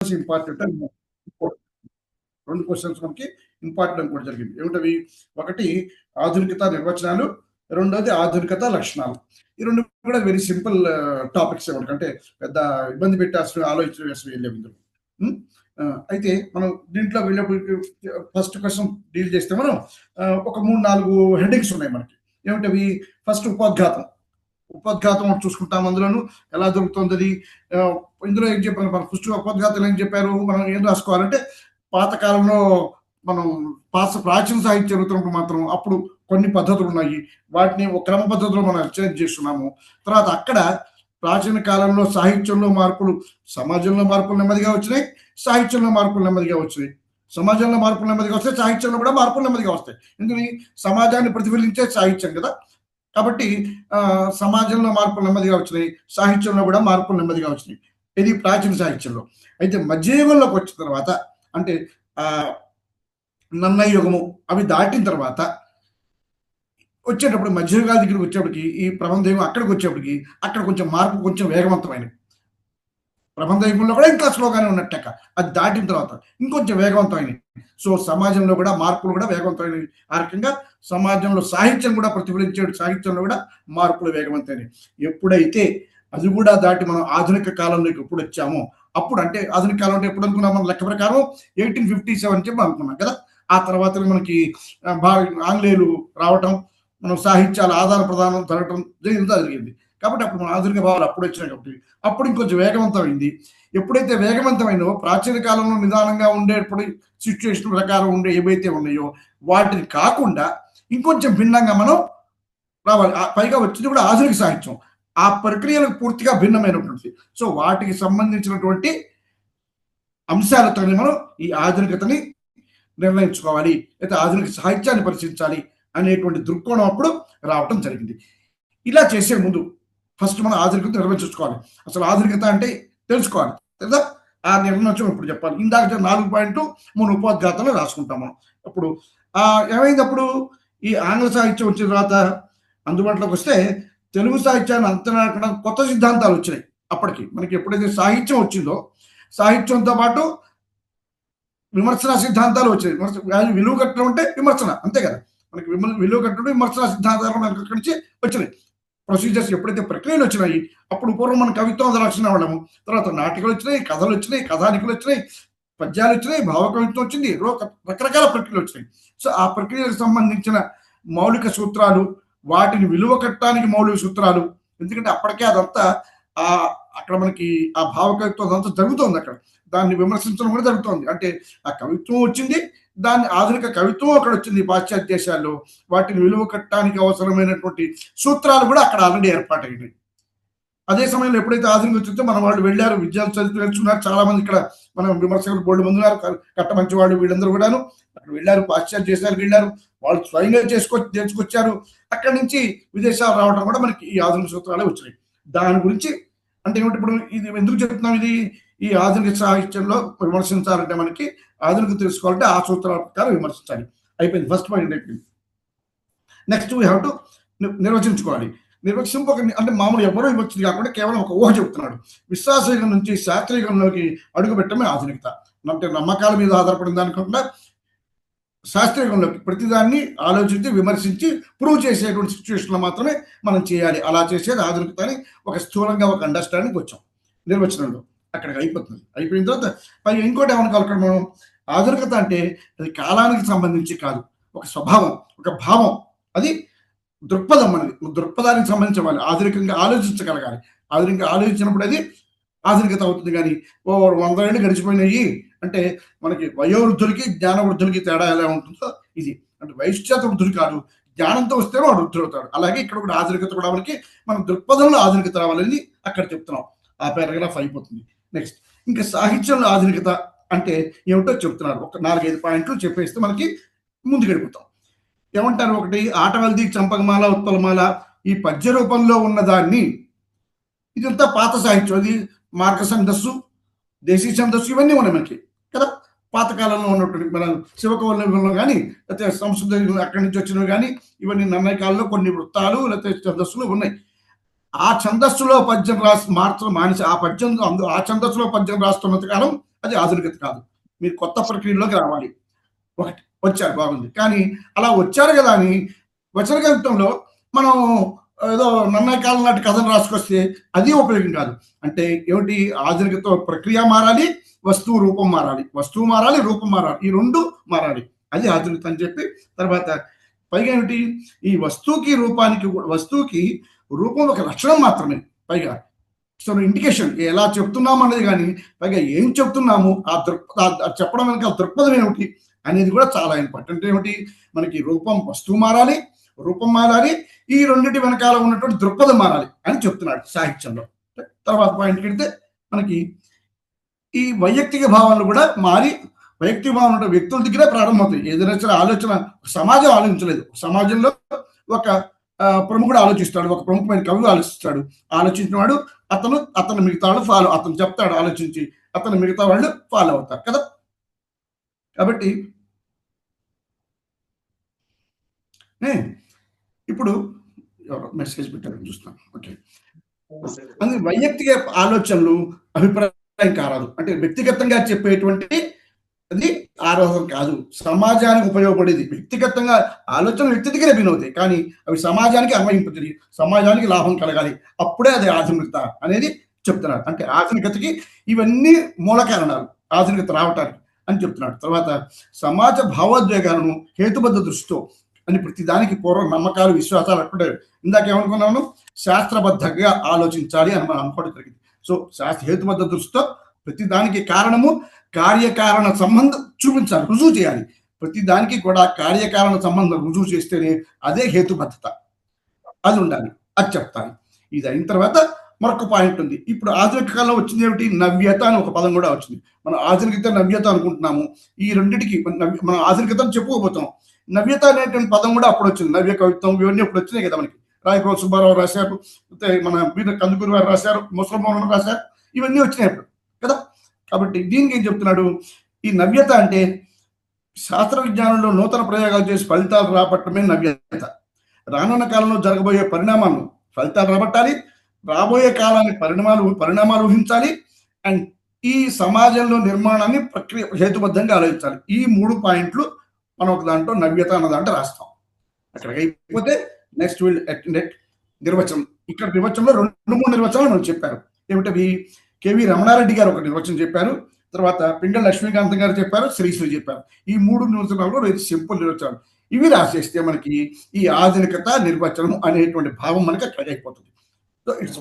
వచ్చి ఇంపార్టెంట్ అని 2 క్వెషన్స్ మనకి ఇంపార్టెంట్ అని కూడా జరిగింది. ఏమిటవి? ఒకటి ఆధునికత నిర్వచనాలు, రెండోది ఆధునికత లక్షణాలు. ఈ 2 కూడా వెరీ సింపుల్ టాపిక్సే మనకి. అంటే పెద్ద ఇబ్బంది పెట్టాల్సిన ఆలోచించాల్సిన ఏం లేవు ఇందులో. అయితే మనం దీంట్లో వెళ్ళేప్పటికి ఫస్ట్ క్వెషన్ డీల్ చేస్తే మనం ఒక 3, 4 హెడ్డింగ్స్ ఉన్నాయి మనకి. ఏమిటవి? ఫస్ట్ ఉపోద్ఘాతం. ఉపోద్ఘాతం చూసుకుంటాం. అందులోను ఎలా జరుగుతుంది అది. ఇందులో ఏం చెప్పారు? మన ఫస్ట్ ఉపోద్ఘాతం ఏం చెప్పారు? మనం ఏం రాసుకోవాలంటే పాతకాలంలో మనం ప్రాచీన సాహిత్యం చదువుతున్నప్పుడు మాత్రం అప్పుడు కొన్ని పద్ధతులు ఉన్నాయి. వాటిని ఒక క్రమ పద్ధతిలో మనం అధ్యయనం చేస్తున్నాము. తర్వాత అక్కడ ప్రాచీన కాలంలో సాహిత్యంలో మార్పులు, సమాజంలో మార్పులు నెమ్మదిగా వచ్చినాయి, సాహిత్యంలో మార్పులు నెమ్మదిగా వచ్చినాయి. సమాజంలో మార్పులు నెమ్మదిగా వస్తాయి, సాహిత్యంలో కూడా మార్పులు నెమ్మదిగా వస్తాయి. ఎందుకని? సమాజాన్ని ప్రతిఫలించే సాహిత్యం కదా. కాబట్టి సమాజంలో మార్పులు నెమ్మదిగా వచ్చినాయి, సాహిత్యంలో కూడా మార్పులు నెమ్మదిగా వచ్చినాయి. ఇది ప్రాచీన సాహిత్యంలో. అయితే మధ్యయుగంలోకి వచ్చిన తర్వాత, అంటే నన్నయ యుగము అవి దాటిన తర్వాత వచ్చేటప్పుడు, మధ్యయుగాల దగ్గరికి వచ్చేప్పటికి, ఈ ప్రబంధ యుగం అక్కడికి వచ్చేప్పటికి అక్కడ కొంచెం మార్పు కొంచెం వేగవంతమైనది. ప్రబంధ యుగంలో కూడా ఇంకా స్లోగానే ఉన్నట్టక, అది దాటిన తర్వాత ఇంకొంచెం వేగవంతమైనవి. సో సమాజంలో కూడా మార్పులు కూడా వేగవంతమైనవి. ఆ రకంగా సమాజంలో సాహిత్యం కూడా ప్రతిఫలించే సాహిత్యంలో కూడా మార్పులు వేగవంతమైనవి. ఎప్పుడైతే అది కూడా దాటి మనం ఆధునిక కాలంలోకి ఎప్పుడు వచ్చామో అప్పుడు, అంటే ఆధునిక కాలం అంటే ఎప్పుడు అనుకున్నాం? మన లెక్క ప్రకారం 1857 చెప్పి అనుకున్నాం కదా. ఆ తర్వాత మనకి ఆంగ్లేయులు రావటం, మనం సాహిత్యాల ఆదాన ప్రదానం జరగటం జరిగింది. కాబట్టి అప్పుడు మన ఆధునిక భావాలు అప్పుడు వచ్చినాయి. కాబట్టి అప్పుడు ఇంకొంచెం వేగవంతమైంది. ఎప్పుడైతే వేగవంతమైనో, ప్రాచీన కాలంలో నిదానంగా ఉండేటప్పుడు సిచ్యువేషన్ ప్రకారం ఉండే ఏవైతే ఉన్నాయో వాటిని కాకుండా ఇంకొంచెం భిన్నంగా మనం రావాలి. పైగా వచ్చింది కూడా ఆధునిక సాహిత్యం. ఆ ప్రక్రియలకు పూర్తిగా భిన్నమైనటువంటి, సో వాటికి సంబంధించినటువంటి అంశాలతో మనం ఈ ఆధునికతని నిర్ణయించుకోవాలి, అయితే ఆధునిక సాహిత్యాన్ని పరిశీలించాలి అనేటువంటి దృక్కోణం అప్పుడు రావటం జరిగింది. ఇలా చేసే ముందు ఫస్ట్ మనం ఆధునికత నిర్వచించుకోవాలి. అసలు ఆధునికత అంటే తెలుసుకోవాలి కదా. ఆ నిర్ణయం ఇప్పుడు చెప్పాలి. ఇందాక 4 పాయింట్లు 3 ఉపోద్ఘాతంలో రాసుకుంటాం మనం. అప్పుడు ఏమైంది? అప్పుడు ఈ ఆంగ్ల సాహిత్యం వచ్చిన తర్వాత అందుబాటులోకి వస్తే తెలుగు సాహిత్యాన్ని అంతరాకడం కొత్త సిద్ధాంతాలు వచ్చినాయి. అప్పటికి మనకి ఎప్పుడైతే సాహిత్యం వచ్చిందో, సాహిత్యంతో పాటు విమర్శన సిద్ధాంతాలు వచ్చాయి. విలువ కట్టడం అంటే విమర్శన, అంతే కదా. మనకి విలువ కట్టడం, విమర్శన సిద్ధాంతాలు మనకి అక్కడి నుంచి వచ్చినాయి. ప్రొసీజర్స్ ఎప్పుడైతే ప్రక్రియలు వచ్చినాయి, అప్పుడు పూర్వం మన కవిత్వం రక్షణ అవ్వడము, తర్వాత నాటికలు వచ్చినాయి, కథలు వచ్చినాయి, కథానికలు వచ్చినాయి, పద్యాలు వచ్చినాయి, భావకవిత్వం వచ్చింది, రకరకాల ప్రక్రియలు వచ్చినాయి. సో ఆ ప్రక్రియలకు సంబంధించిన మౌలిక సూత్రాలు, వాటిని విలువ కట్టడానికి మౌలిక సూత్రాలు, ఎందుకంటే అప్పటికే అదంతా అక్కడ మనకి ఆ భావకవిత్వం అదంతా జరుగుతోంది. అక్కడ దాన్ని విమర్శించడం కూడా జరుగుతోంది. అంటే ఆ కవిత్వం వచ్చింది, దాన్ని ఆధునిక కవిత్వం అక్కడ వచ్చింది పాశ్చాత్య దేశాల్లో. వాటిని విలువ కట్టడానికి అవసరమైనటువంటి సూత్రాలు కూడా అక్కడ ఆల్రెడీ ఏర్పాటైనాయి. అదే సమయంలో ఎప్పుడైతే ఆధునిక వచ్చిందో మన వాళ్ళు వెళ్ళారు, విద్యార్థులు చదివి నేర్చుకున్నారు. చాలా మంది ఇక్కడ మనం విమర్శకులు బోల్డ్ మంది ఉన్నారు, కట్ట మంచి వాళ్ళు, వీళ్ళందరూ కూడాను అక్కడ వెళ్ళారు, పాశ్చాత్య దేశాలకు వెళ్ళారు, వాళ్ళు స్వయంగా నేర్చుకొచ్చారు. అక్కడి నుంచి విదేశాలు రావడం కూడా మనకి ఈ ఆధునిక సూత్రాలే వచ్చినాయి. దాని గురించి అంటే ఏమిటి? ఇప్పుడు ఇది ఎందుకు చెప్తున్నాం? ఇది ఈ ఆధునిక సాహిత్యంలో విమర్శించాలంటే, మనకి ఆధునిక తెలుసుకోవాలంటే ఆ సూత్రాల ప్రకారం విమర్శించాలి. అయిపోయింది, ఫస్ట్ పాయింట్ అయిపోయింది. నెక్స్ట్ వీ హ్యావ్ టు నిర్వచించుకోవాలి. అంటే మామూలు ఎవరో విమర్శించి కాకుండా కేవలం ఒక ఊహ చెబుతున్నాడు. విశ్వాసయుగం నుంచి శాస్త్రీయుగంలోకి అడుగు పెట్టడమే ఆధునికత. అంటే నమ్మకాల మీద ఆధారపడిన దాని కాకుండా శాస్త్రీయుగంలోకి ప్రతిదాన్ని ఆలోచించి, విమర్శించి ప్రూవ్ చేసేటువంటి సిచ్యువేషన్లో మాత్రమే మనం చేయాలి. అలా చేసేది ఆధునికత అని ఒక స్థూలంగా ఒక అండర్స్టాండింగ్ వచ్చాం నిర్వచనంలో. అక్కడికి అయిపోతుంది. అయిపోయిన తర్వాత పైగా ఇంకోటి ఏమనుకోవాలి అక్కడ మనం, ఆధునికత అంటే అది కాలానికి సంబంధించి కాదు, ఒక స్వభావం, ఒక భావం, అది దృక్పథం. అనేది దృక్పథానికి సంబంధించిన వాళ్ళు ఆధునికంగా ఆలోచించగలగాలి. ఆధునికంగా ఆలోచించినప్పుడు అది ఆధునికత అవుతుంది. కానీ 100 ఏళ్ళు గడిచిపోయినాయి అంటే మనకి వయోవృద్ధులకి జ్ఞానవృద్ధులకి తేడా ఎలా ఉంటుందో ఇది. అంటే వయశ్చేత వృద్ధులు కాదు, జ్ఞానంతో వస్తేనే వాడు వృద్ధులు అవుతాడు. అలాగే ఇక్కడ కూడా ఆధునికత కూడా మనకి మన దృక్పథంలో ఆధునికత రావాలని అక్కడ చెప్తున్నాం. ఆ పారాగ్రాఫ్ అయిపోతుంది. నెక్స్ట్ ఇంకా సాహిత్యంలో ఆధునికత అంటే ఏమిటో చెప్తున్నారు. ఒక 4-5 పాయింట్లు చెప్పేస్తే మనకి ముందుకు వెళ్ళిపోతాం. ఏమంటారు? ఒకటి, ఆటవల్ది, చంపకమాల, ఉత్పలమాల ఈ పద్య రూపంలో ఉన్నదాన్ని, ఇదంతా పాత సాహిత్యం. అది మార్గ ఛందస్సు, దేశీ ఛందస్సు ఇవన్నీ ఉన్నాయి మనకి కదా. పాతకాలంలో ఉన్నటువంటి మన శివకవలంలో కానీ, లేకపోతే సంస్కృత అక్కడి నుంచి వచ్చినవి కానీ, ఇవన్నీ నన్నయ కాలంలో కొన్ని వృత్తాలు లేకపోతే ఛందస్సులు ఉన్నాయి. ఆ ఛందస్సులో పద్యం మార్చడం మానేసి ఆ ఛందస్సులో పద్యం రాస్తున్నంత కాలం అది ఆధునికత కాదు. మీరు కొత్త ప్రక్రియలోకి రావాలి. ఒకటి వచ్చారు బాగుంది. కానీ అలా వచ్చారు కదా అని వచన కవిత్వంలో మనం ఏదో నన్నయ్య కాలం నాటి కథలు రాసుకొస్తే అది ఉపయోగం కాదు. అంటే ఏమిటి, ఆధునికత ప్రక్రియ మారాలి, వస్తువు రూపం మారాలి. వస్తువు మారాలి, రూపం మారాలి. ఈ 2 మారాలి. అది ఆధునికత అని చెప్పి తర్వాత పైగా ఏమిటి, ఈ వస్తువుకి రూపానికి వస్తువుకి రూపం ఒక లక్షణం మాత్రమే పైగా. సో ఇండికేషన్ ఎలా చెప్తున్నాము అనేది కానీ పైగా ఏం చెప్తున్నాము ఆ చెప్పడం వెనక దృక్పథం ఏమిటి అనేది కూడా చాలా ఇంపార్టెంట్. ఏమిటి, మనకి రూపం వస్తువు మారాలి, రూపం మారాలి, ఈ రెండింటి వెనకాల ఉన్నటువంటి దృక్పథం మారాలి అని చెప్తున్నాడు సాహిత్యంలో. తర్వాత పాయింట్కి వెళ్తే మనకి ఈ వైయక్తిక భావాలు కూడా మారి వైయక్తిక భావన ఉన్న వ్యక్తుల దగ్గరే ప్రారంభమవుతాయి. ఏదైనా ఆలోచన సమాజం ఆలోచించలేదు. సమాజంలో ఒక ప్రముఖుడు ఆలోచిస్తాడు, ఒక ప్రముఖమైన కవి ఆలోచిస్తాడు. ఆలోచించిన వాడు అతను మిగతా వాళ్ళు ఫాలో, అతను చెప్తాడు ఆలోచించి, అతను మిగతా వాళ్ళు ఫాలో అవుతారు కదా. కాబట్టి ఇప్పుడు మెసేజ్ పెట్టారని చూస్తాను. ఓకే, అందుకే వైయక్తిక ఆలోచనలు అభిప్రాయం కారాదు, అంటే వ్యక్తిగతంగా చెప్పేటువంటి అది ఆరోహం కాదు, సమాజానికి ఉపయోగపడేది. వ్యక్తిగతంగా ఆలోచనలు వ్యక్తి దగ్గరే వినవుతాయి, కానీ అవి సమాజానికి అన్వయింపుతుంది, సమాజానికి లాభం కలగాలి, అప్పుడే అది ఆధునికత అనేది చెప్తున్నాడు. అంటే ఆధునికతకి ఇవన్నీ మూల కారణాలు ఆధునికత రావటానికి అని చెప్తున్నాడు. తర్వాత సమాజ భావోద్వేగాలను హేతుబద్ధ దృష్టితో అని ప్రతి దానికి పూర్వం నమ్మకాలు విశ్వాసాలు అట్టే ఇందాక ఏమనుకున్నాను, శాస్త్రబద్ధంగా ఆలోచించాలి అని మనం అనుకోవడం జరిగింది. సో హేతుబద్ధ దృష్టితో ప్రతి దానికి కారణము కార్యకారణ సంబంధం చూపించాలి, రుజువు చేయాలి. ప్రతి దానికి కూడా కార్యకారణ సంబంధం రుజువు చేస్తేనే అదే హేతుబద్ధత, అది ఉండాలి, అది చెప్తాను. ఇది అయిన తర్వాత మరొక పాయింట్ ఉంది. ఇప్పుడు ఆధునిక కాలంలో వచ్చింది ఏమిటి, నవ్యత అని ఒక పదం కూడా వచ్చింది. మనం ఆధునికత నవ్యత అనుకుంటున్నాము. ఈ రెండింటికి మనం ఆధునికతను చెప్పుకోబోతాం. నవ్యత అనేటువంటి పదం కూడా అప్పుడు వచ్చింది. నవ్య కవిత్వం ఇవన్నీ ఇప్పుడు వచ్చినాయి కదా మనకి. రాయప్రోలు సుబ్బారావు రాశారు, మన వీర కందుకూరి వారు రాశారు, ముసలమోహన్ రాశారు, ఇవన్నీ వచ్చినాయి అప్పుడు కదా. కాబట్టి దీనికి ఏం చెప్తున్నాడు, ఈ నవ్యత అంటే శాస్త్ర విజ్ఞానంలో నూతన ప్రయోగాలు చేసి ఫలితాలు రాబట్టడమే నవ్యత. రానున్న కాలంలో జరగబోయే పరిణామాలను ఫలితాలు రాబట్టాలి, రాబోయే కాలానికి పరిణామాలు ఊహించాలి, అండ్ ఈ సమాజంలో నిర్మాణాన్ని ప్రక్రియ హేతుబద్ధంగా ఆలోచించాలి. ఈ 3 పాయింట్లు మనం ఒక దాంట్లో నవ్యత అన్న దాంట్లో రాస్తాం. అక్కడికి అయిపోతే నెక్స్ట్ విల్ అటెండెడ్ నిర్వచనం. ఇక్కడ నిర్వచనంలో 2-3 నిర్వచనాలు మనం చెప్పారు. ఏమిటవి, కేవి రమణారెడ్డి గారు ఒక నిర్వచనం చెప్పారు, తర్వాత పింగళ లక్ష్మీకాంత్ గారు చెప్పారు, శ్రీశ్రీ చెప్పారు. ఈ 3 నిర్వచనాలు వెరీ సింపుల్ నిర్వచనాలు. ఇవి రాసేస్తే మనకి ఈ ఆధునికత నిర్వచనం అనేటువంటి భావం మనకి అక్కడ అయిపోతుంది. So it's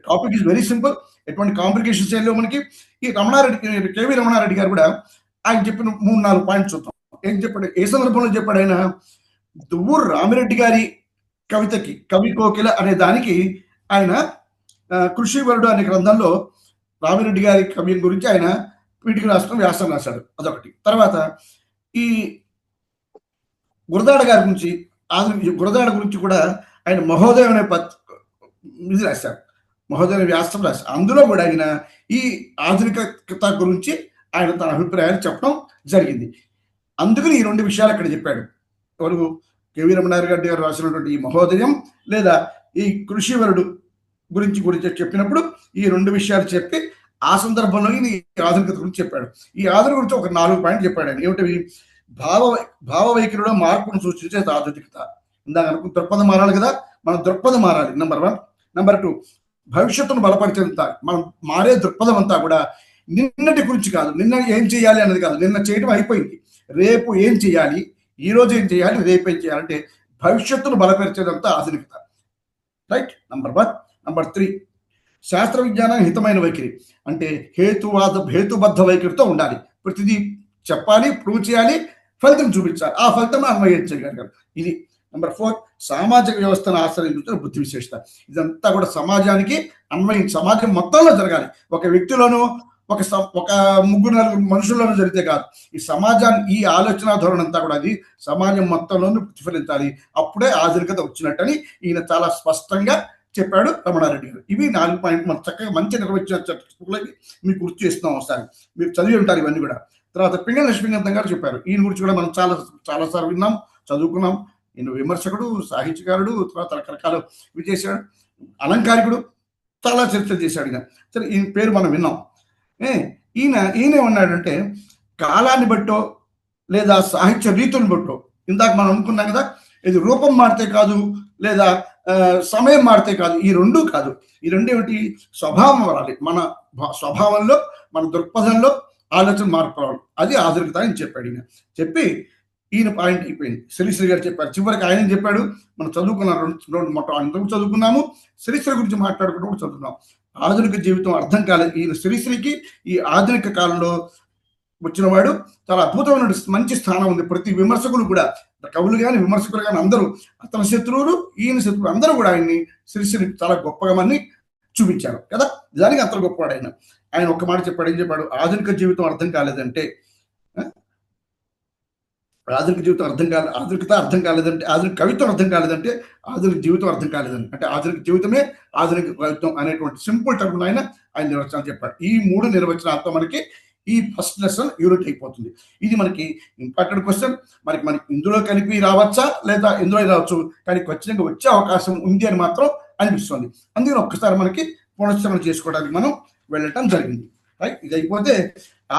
topic is very simple, ఎటువంటి కాంప్లికేషన్స్ ఏం లేవు మనకి. ఈ కేవి రమణారెడ్డి గారు కూడా ఆయన చెప్పిన 3-4 పాయింట్స్ చూద్దాం. ఏం చెప్పాడు, ఏ సందర్భంలో చెప్పాడు ఆయన, దువ్వూరు రామిరెడ్డి గారి కవితకి కవి కోకిల అనే దానికి ఆయన కృషివరుడు అనే గ్రంథంలో రామిరెడ్డి గారి కవి గురించి ఆయన వీటికి రాష్ట్రం వ్యాసం రాశాడు, అదొకటి. తర్వాత ఈ గురదాడ గారి గురించి, గురదాడ గురించి కూడా ఆయన మహోదయం అనే ఇది రాశారు, మహోదయ వ్యాసం రాశారు. అందులో కూడా ఆయన ఈ ఆధునికత గురించి ఆయన తన అభిప్రాయాలు చెప్పడం జరిగింది. అందుకని ఈ 2 విషయాలు అక్కడ చెప్పాడు. ఎవరు, కేవీ రమణారెడ్డి గారు రాసినటువంటి ఈ మహోదయం లేదా ఈ కృషివరుడు గురించి చెప్పినప్పుడు ఈ 2 విషయాలు చెప్పి ఆ సందర్భంలో ఈ ఆధునికత గురించి చెప్పాడు. ఈ ఆధునిక గురించి ఒక 4 పాయింట్లు చెప్పాడు ఆయన. ఏమిటవి, భావ వైఖరిలో మార్పును సూచించే ఆధునికత. ఇందాక అనుకున్న దృక్పథం మారాలి కదా, మన దృక్పథం మారాలి, నెంబర్ 1. నెంబర్ 2, భవిష్యత్తును బలపరిచేంత మనం మారే దృక్పథం అంతా కూడా నిన్నటి గురించి కాదు, నిన్న ఏం చేయాలి అన్నది కాదు, నిన్న చేయడం అయిపోయింది, రేపు ఏం చేయాలి, ఈ రోజు ఏం చేయాలి, రేపు ఏం చేయాలంటే భవిష్యత్తును బలపరిచేదంతా ఆధునికత, రైట్. నెంబర్ 1. నెంబర్ 3, శాస్త్ర విజ్ఞానానికి హితమైన వైఖరి, అంటే హేతుబద్ధ వైఖరితో ఉండాలి. ప్రతిదీ చెప్పాలి, ప్రూవ్ చేయాలి, ఫలితం చూపించాలి, ఆ ఫలితం అన్వయించగలగాలి. ఇది. నెంబర్ 4, సామాజిక వ్యవస్థను ఆశ్రయించిన బుద్ధి విశేషత. ఇదంతా కూడా సమాజానికి సమాజం మొత్తంలో జరగాలి. ఒక వ్యక్తిలోనూ ఒక 3-4 మనుషుల్లోనూ జరిగితే కాదు, ఈ సమాజాన్ని, ఈ ఆలోచన ధోరణి అంతా కూడా అది సమాజం మొత్తంలోనూ ప్రతిఫలించాలి. అప్పుడే ఆధునికత వచ్చినట్టని ఈయన చాలా స్పష్టంగా చెప్పాడు రమణారెడ్డి గారు. ఇవి 4 పాయింట్లు మన చక్కగా మంచి నిర్వహించిన మీకు గుర్తు చేస్తున్నాం. ఒకసారి మీరు చదివి ఉంటారు ఇవన్నీ కూడా. తర్వాత పింగళ లక్ష్మీకాంతం గారు చెప్పారు. ఈయన గురించి కూడా మనం చాలాసార్లు విన్నాం, చదువుకున్నాం. ఈయన విమర్శకుడు, సాహిత్యకారుడు, తర్వాత రకరకాల ఇవి చేశాడు, అలంకారికుడు, చాలా చర్చలు చేశాడు ఈయన. సరే, ఈయన పేరు మనం విన్నాం. ఈయనేమన్నాడంటే, కాలాన్ని బట్టో లేదా సాహిత్య రీతులను బట్టో, ఇందాక మనం అనుకున్నాం కదా, ఇది రూపం మారితే కాదు, లేదా సమయం మారితే కాదు, ఈ రెండు కాదు. ఈ రెండు ఏమిటి? స్వభావం మారాలి. మన స్వభావంలో, మన దృక్పథంలో ఆలోచన మార్పు రావాలి. అది ఆధునికత అని చెప్పాడు ఈయన. చెప్పి ఈయన పాయింట్ అయిపోయింది. శ్రీశ్రీ గారు చెప్పారు. చివరికి ఆయన చెప్పాడు, మనం చదువుకున్నాం, అంతకు చదువుకున్నాము, శ్రీశ్రీ గురించి మాట్లాడుకుంటూ చదువుకున్నాం. ఆధునిక జీవితం అర్థం కాలేదు. ఈయన శ్రీశ్రీకి ఈ ఆధునిక కాలంలో వచ్చిన వాడు చాలా అద్భుతమైన మంచి స్థానం ఉంది. ప్రతి విమర్శకులు కూడా, కవులు కానీ విమర్శకులు కానీ అందరూ, అతని శత్రువులు ఈయన శత్రువులు అందరూ కూడా ఆయన్ని శ్రీశ్రీ చాలా గొప్పగా మని చూపించారు కదా. దానికి అంత గొప్పవాడు ఆయన. ఆయన ఒక్క మాట చెప్పాడు. ఏం చెప్పాడు? ఆధునిక జీవితం అర్థం కాలేదంటే, ఆధునిక జీవితం అర్థం కాలేదు, ఆధునికత అర్థం కాలేదంటే, ఆధునిక కవిత్వం అర్థం కాలేదంటే ఆధునిక జీవితం అర్థం కాలేదండి. అంటే ఆధునిక జీవితమే ఆధునిక కవిత్వం అనేటువంటి సింపుల్ టర్మ్ ఆయన నిర్వచనాలు చెప్పాడు. ఈ 3 నిర్వచనాలతో మనకి ఈ ఫస్ట్ లెసన్ యూనిట్ అయిపోతుంది. ఇది మనకి ఇంపార్టెంట్ క్వశ్చన్. మనకి ఇందులో కలిపి రావచ్చా లేదా ఇందులో రావచ్చు, కానీ ఖచ్చితంగా వచ్చే అవకాశం ఉంది అని మాత్రం అనిపిస్తుంది. అందుకని ఒక్కసారి మనకి పునశ్చరణ చేసుకోవడానికి మనం వెళ్ళటం జరిగింది. రైట్. ఇది అయిపోతే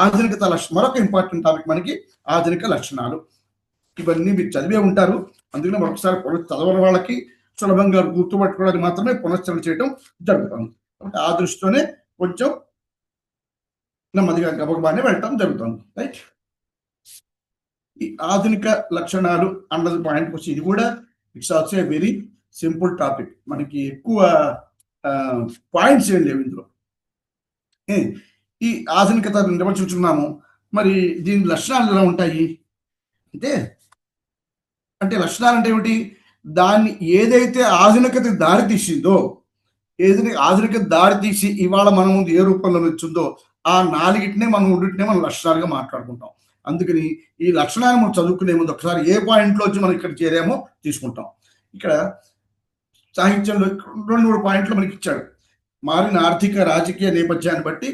ఆధునికత మరొక ఇంపార్టెంట్ టాపిక్ మనకి ఆధునిక లక్షణాలు. ఇవన్నీ మీరు చదివే ఉంటారు. అందుకని మరొకసారి చదవని వాళ్ళకి సులభంగా గుర్తుపట్టుకోవడానికి మాత్రమే పునశ్చరణ చేయడం జరుగుతుంది. కాబట్టి ఆ దృష్టితోనే కొంచెం నెమ్మదిగా గబగబానే వెళ్ళటం జరుగుతుంది. రైట్. ఈ ఆధునిక లక్షణాలు అన్నది పాయింట్ వచ్చి, ఇది కూడా it's also a very simple topic. మనకి ఎక్కువ పాయింట్స్ ఏం లేవు ఇందులో. ఈ ఆధునికత నిర్వచించుకున్నాము. మరి దీని లక్షణాలు ఎలా ఉంటాయి అంటే లక్షణాలు అంటే ఏమిటి? దాన్ని ఏదైతే ఆధునికత దారి తీసిందో, ఏదైతే ఆధునికత దారి తీసి ఇవాళ మన ముందు ఏ రూపంలో వచ్చిందో, ఆ 4టినే మనం లక్షణాలుగా మాట్లాడుకుంటాం. అందుకని ఈ లక్షణాలు మనం చదువుకునే ముందు ఒకసారి ఏ పాయింట్లో వచ్చి మనం ఇక్కడ చేరామో తీసుకుంటాం. ఇక్కడ సాహిత్యంలో 2-3 పాయింట్లు మనకి ఇచ్చాడు. మారిన ఆర్థిక రాజకీయ నేపథ్యాన్ని బట్టి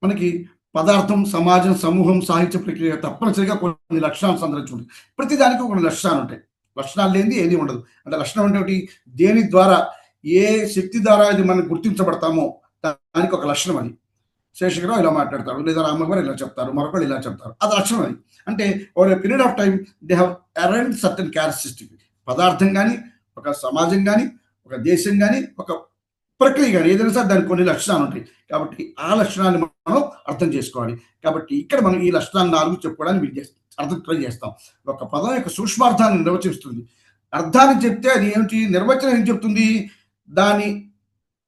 మనకి పదార్థం, సమాజం, సమూహం, సాహిత్య ప్రక్రియ తప్పనిసరిగా కొన్ని లక్షణాలు సందర్శించుకుంటుంది. ప్రతి దానికి కొన్ని లక్షణాలు ఉంటాయి. లక్షణాలు లేనిది ఏది ఉండదు. అంటే లక్షణం అంటే ఒకటి, దేని ద్వారా, ఏ శక్తి ద్వారా ఇది మనం గుర్తించబడతామో దానికి ఒక లక్షణం అది. శేషగిరావు ఇలా మాట్లాడతారు, లేదా రామగారు ఇలా చెప్తారు, మరొకరు ఇలా చెప్తారు, అది లక్షణం అది. అంటే over a period of time they have arrived certain characteristic. పదార్థం కానీ, ఒక సమాజం కానీ, ఒక దేశం కానీ, ఒక ప్రక్రియ కానీ ఏదైనా సరే దానికి కొన్ని లక్షణాలు ఉంటాయి. కాబట్టి ఆ లక్షణాన్ని మనం అర్థం చేసుకోవాలి. కాబట్టి ఇక్కడ మనం ఈ లక్షణాలు 4 చెప్పుకోవడానికి అర్థం ట్రై చేస్తాం. ఒక పదం యొక్క సూక్ష్మార్థాన్ని నిర్వచిస్తుంది. అర్థాన్ని చెప్తే అది ఏమిటి, నిర్వచనం ఏం చెప్తుంది, దాని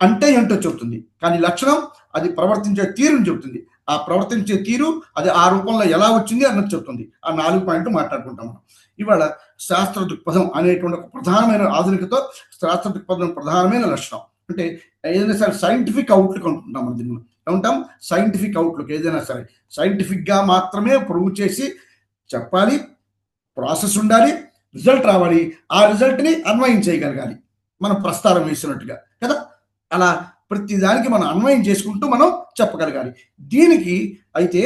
అంటే ఏంటో చెప్తుంది. కానీ లక్షణం అది ప్రవర్తించే తీరుని చెప్తుంది. ఆ ప్రవర్తించే తీరు అది ఆ రూపంలో ఎలా వచ్చింది అన్నది చెప్తుంది. ఆ 4 పాయింట్లు మాట్లాడుకుంటాం మనం ఇవాళ. శాస్త్ర దృక్పథం అనేటువంటి ఒక ప్రధానమైన ఆధునికతో శాస్త్ర దృక్పథం ప్రధానమైన లక్షణం. అంటే ఏదైనా సరే సైంటిఫిక్ అవుట్లుక్ అనుకుంటాం మనం. దీన్ని ఏమంటాం? Scientific outlook. ఏదైనా సరే సైంటిఫిక్గా మాత్రమే ప్రూవ్ చేసి చెప్పాలి, ప్రాసెస్ ఉండాలి, రిజల్ట్ రావాలి, ఆ రిజల్ట్ని అన్వయం చేయగలగాలి, మనం ప్రస్తారం వేసినట్టుగా కదా. అలా ప్రతి దానికి మనం అన్వయం చేసుకుంటూ మనం చెప్పగలగాలి. దీనికి అయితే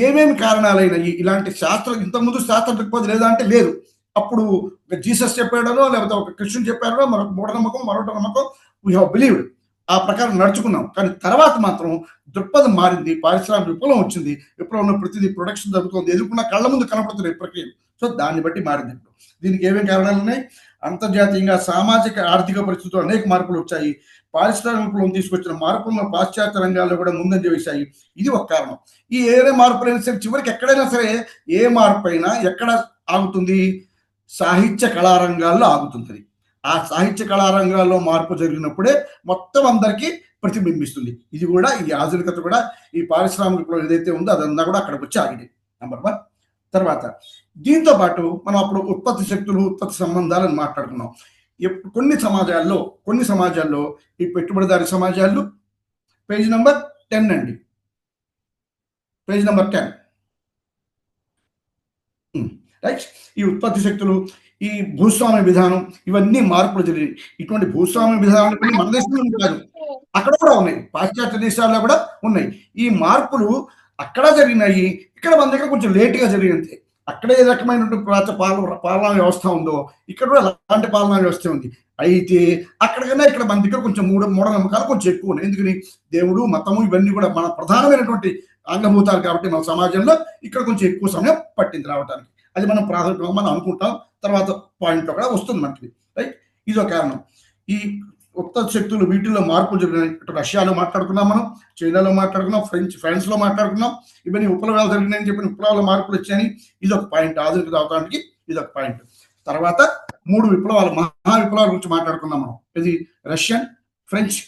ఏమేమి కారణాలైనవి? ఇలాంటి శాస్త్రం ఇంతకుముందు శాస్త్ర దృక్పథం లేదా అంటే లేదు. అప్పుడు ఒక జీసస్ చెప్పాడనో, లేకపోతే ఒక కృష్ణుడు చెప్పాడనో, మరొక మూఢనమ్మకం, మరొక నమ్మకం, వీ హ్యావ్ బిలీవ్డ్, ఆ ప్రకారం నడుచుకున్నాం. కానీ తర్వాత మాత్రం దృక్పథం మారింది, పారిశ్రామిక విప్లవం వచ్చింది. విప్లవంలో ప్రతిదీ ప్రొడక్షన్ జరుగుతుంది, ఎదుర్కొన్న కళ్ళ ముందు కనపడుతున్నాయి ప్రక్రియలు. సో దాన్ని బట్టి మారింది. దీనికి ఏమేమి కారణాలు ఉన్నాయి? అంతర్జాతీయంగా సామాజిక ఆర్థిక పరిస్థితుల్లో అనేక మార్పులు వచ్చాయి. పారిశ్రామిక విప్లవం తీసుకొచ్చిన మార్పులను పాశ్చాత్య రంగాల్లో కూడా ముందంజ వేశాయి. ఇది ఒక కారణం. ఈ ఏ మార్పులైనా సరే చివరికి ఎక్కడైనా సరే ఏ మార్పు అయినా ఎక్కడ ఆగుతుంది? సాహిత్య కళారంగాల్లో ఆగుతుంది. ఆ సాహిత్య కళారంగాల్లో మార్పు జరిగినప్పుడే మొత్తం అందరికీ ప్రతిబింబిస్తుంది. ఇది కూడా ఈ ఆధునికత కూడా ఈ పారిశ్రామిక విప్లవం ఏదైతే ఉందో అదంతా కూడా అక్కడికి వచ్చి ఆగింది. నెంబర్ 1. తర్వాత దీంతో పాటు మనం అప్పుడు ఉత్పత్తి శక్తులు, ఉత్పత్తి సంబంధాలను మాట్లాడుకున్నాం. కొన్ని సమాజాల్లో ఈ పెట్టుబడిదారి సమాజాల్లో పేజ్ నెంబర్ 10 అండి, పేజ్ నెంబర్ 10. రైట్. ఈ ఉత్పత్తి శక్తులు, ఈ భూస్వామ్య విధానం, ఇవన్నీ మార్పులు జరిగాయి. ఇటువంటి భూస్వామ్య విధానాలు మన దేశంలో కాదు, అక్కడ కూడా ఉన్నాయి, పాశ్చాత్య దేశాల్లో కూడా ఉన్నాయి. ఈ మార్పులు అక్కడ జరిగినాయి, ఇక్కడ మన దగ్గర కొంచెం లేట్గా జరిగింది. అక్కడే ఏ రకమైనటువంటి పాలనా వ్యవస్థ ఉందో ఇక్కడ కూడా అలాంటి పాలనా వ్యవస్థ ఉంది. అయితే అక్కడికన్నా ఇక్కడ మన దగ్గర కొంచెం మూఢనమ్మకాలు కొంచెం ఎక్కువ ఉన్నాయి. ఎందుకని దేవుడు, మతము ఇవన్నీ కూడా మన ప్రధానమైనటువంటి అంగభూతాలు కాబట్టి మన సమాజంలో ఇక్కడ కొంచెం ఎక్కువ సమయం పట్టింది రావడానికి. అది మనం ప్రాథమికంగా మనం అనుకుంటాం. తర్వాత పాయింట్లో కూడా వస్తుంది మనకి. రైట్, ఇదో కారణం. ఈ ఉత్త శక్తులు వీటిల్లో మార్పులు జరిగినాయి. రష్యాలో మాట్లాడుకున్నాం, మనం చైనాలో మాట్లాడుకున్నాం, ఫ్రాన్స్లో మాట్లాడుకున్నాం. ఇవన్నీ విప్లవాలు జరిగినాయని చెప్పిన విప్లవాల మార్పులు వచ్చాయని ఇదొక పాయింట్. ఆధునిక అవడానికి ఇదొక పాయింట్. తర్వాత 3 విప్లవాలు, మహా విప్లవాల గురించి మాట్లాడుకున్నాం మనం. ఇది రష్యన్, ఫ్రెంచ్,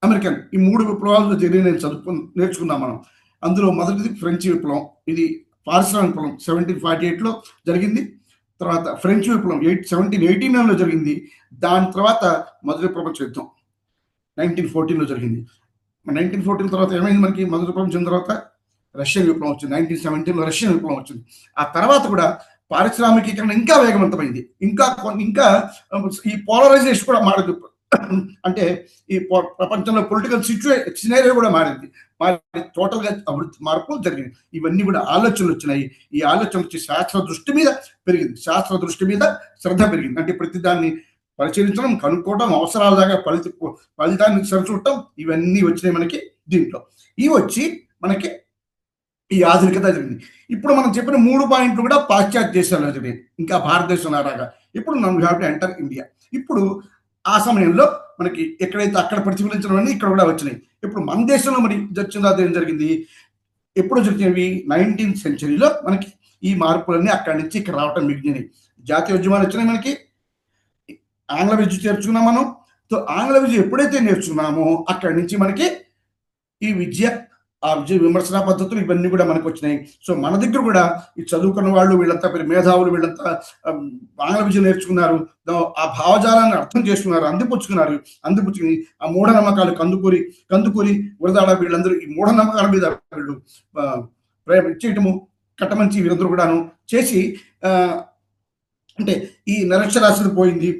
అమెరికన్. ఈ 3 విప్లవాలు జరిగి నేర్చుకున్నాం మనం. అందులో మొదటిది ఫ్రెంచ్ విప్లవం. ఇది పారిశ్రామిక విప్లవం 1748లో జరిగింది. తర్వాత ఫ్రెంచ్ విప్లవం 1789లో జరిగింది. దాని తర్వాత మొదటి ప్రపంచ యుద్ధం 1914లో జరిగింది. 1914 తర్వాత ఏమైంది మనకి? మొదటి ప్రపంచ యుద్ధం తర్వాత రష్యన్ విప్లవం వచ్చింది. 1917లో రష్యన్ విప్లవం వచ్చింది. ఆ తర్వాత కూడా పారిశ్రామికీకరణ ఇంకా వేగవంతమైంది. ఇంకా ఈ పోలరైజేషన్ కూడా మారింది. అంటే ఈ ప్రపంచంలో పొలిటికల్ సినారియో కూడా మారింది. టోటల్ గా అభివృద్ధి మార్పులు జరిగింది. ఇవన్నీ కూడా ఆలోచనలు వచ్చినాయి. ఈ ఆలోచన వచ్చి శాస్త్ర దృష్టి మీద పెరిగింది. శాస్త్ర దృష్టి మీద శ్రద్ధ పెరిగింది. అంటే ప్రతి దాన్ని పరిశీలించడం, కనుక్కోవడం, అవసరాల దాకా ఫలితాన్ని సరిచూడటం, ఇవన్నీ వచ్చినాయి మనకి దీంట్లో. ఇవి వచ్చి మనకి ఈ ఆధునికత జరిగింది. ఇప్పుడు మనం చెప్పిన 3 పాయింట్లు కూడా పాశ్చాత్య దేశాల్లో జరిగింది, ఇంకా భారతదేశంలో రాగా. ఇప్పుడు మనం హ్యావ్ టు ఎంటర్ ఇండియా. ఇప్పుడు ఆ సమయంలో మనకి ఎక్కడైతే అక్కడ ప్రతిఫలించడం ఇక్కడ కూడా వచ్చినాయి. ఇప్పుడు మన దేశంలో మరి ఏం జరిగింది? ఎప్పుడు జరిగినవి? 19th సెంచరీలో మనకి ఈ మార్పులన్నీ అక్కడి నుంచి ఇక్కడ రావటం మిగిలినాయి. జాతీయ ఉద్యమాలు వచ్చినాయి మనకి. ఆంగ్ల విద్య నేర్చుకున్నాం మనం. సో ఆంగ్ల విద్య ఎప్పుడైతే నేర్చుకున్నామో అక్కడి నుంచి మనకి ఈ విద్య, ఆ విద్య విమర్శన పద్ధతులు ఇవన్నీ కూడా మనకు వచ్చినాయి. సో మన దగ్గర కూడా ఈ చదువుకున్న వాళ్ళు, వీళ్ళంతా మేధావులు, వీళ్ళంతా ఆంగ్ల విద్య నేర్చుకున్నారు. ఆ భావజాలాన్ని అర్థం చేసుకున్నారు, అందిపుచ్చుకుని ఆ మూఢనమ్మకాలు కందుకూరి ఉరదాడ వీళ్ళందరూ ఈ మూఢనమ్మకాల మీద వీళ్ళు చేయటము, కట్టమంచి వీరందరూ కూడాను చేసి అంటే ఈ నిరక్షరాస్యత పోయింది.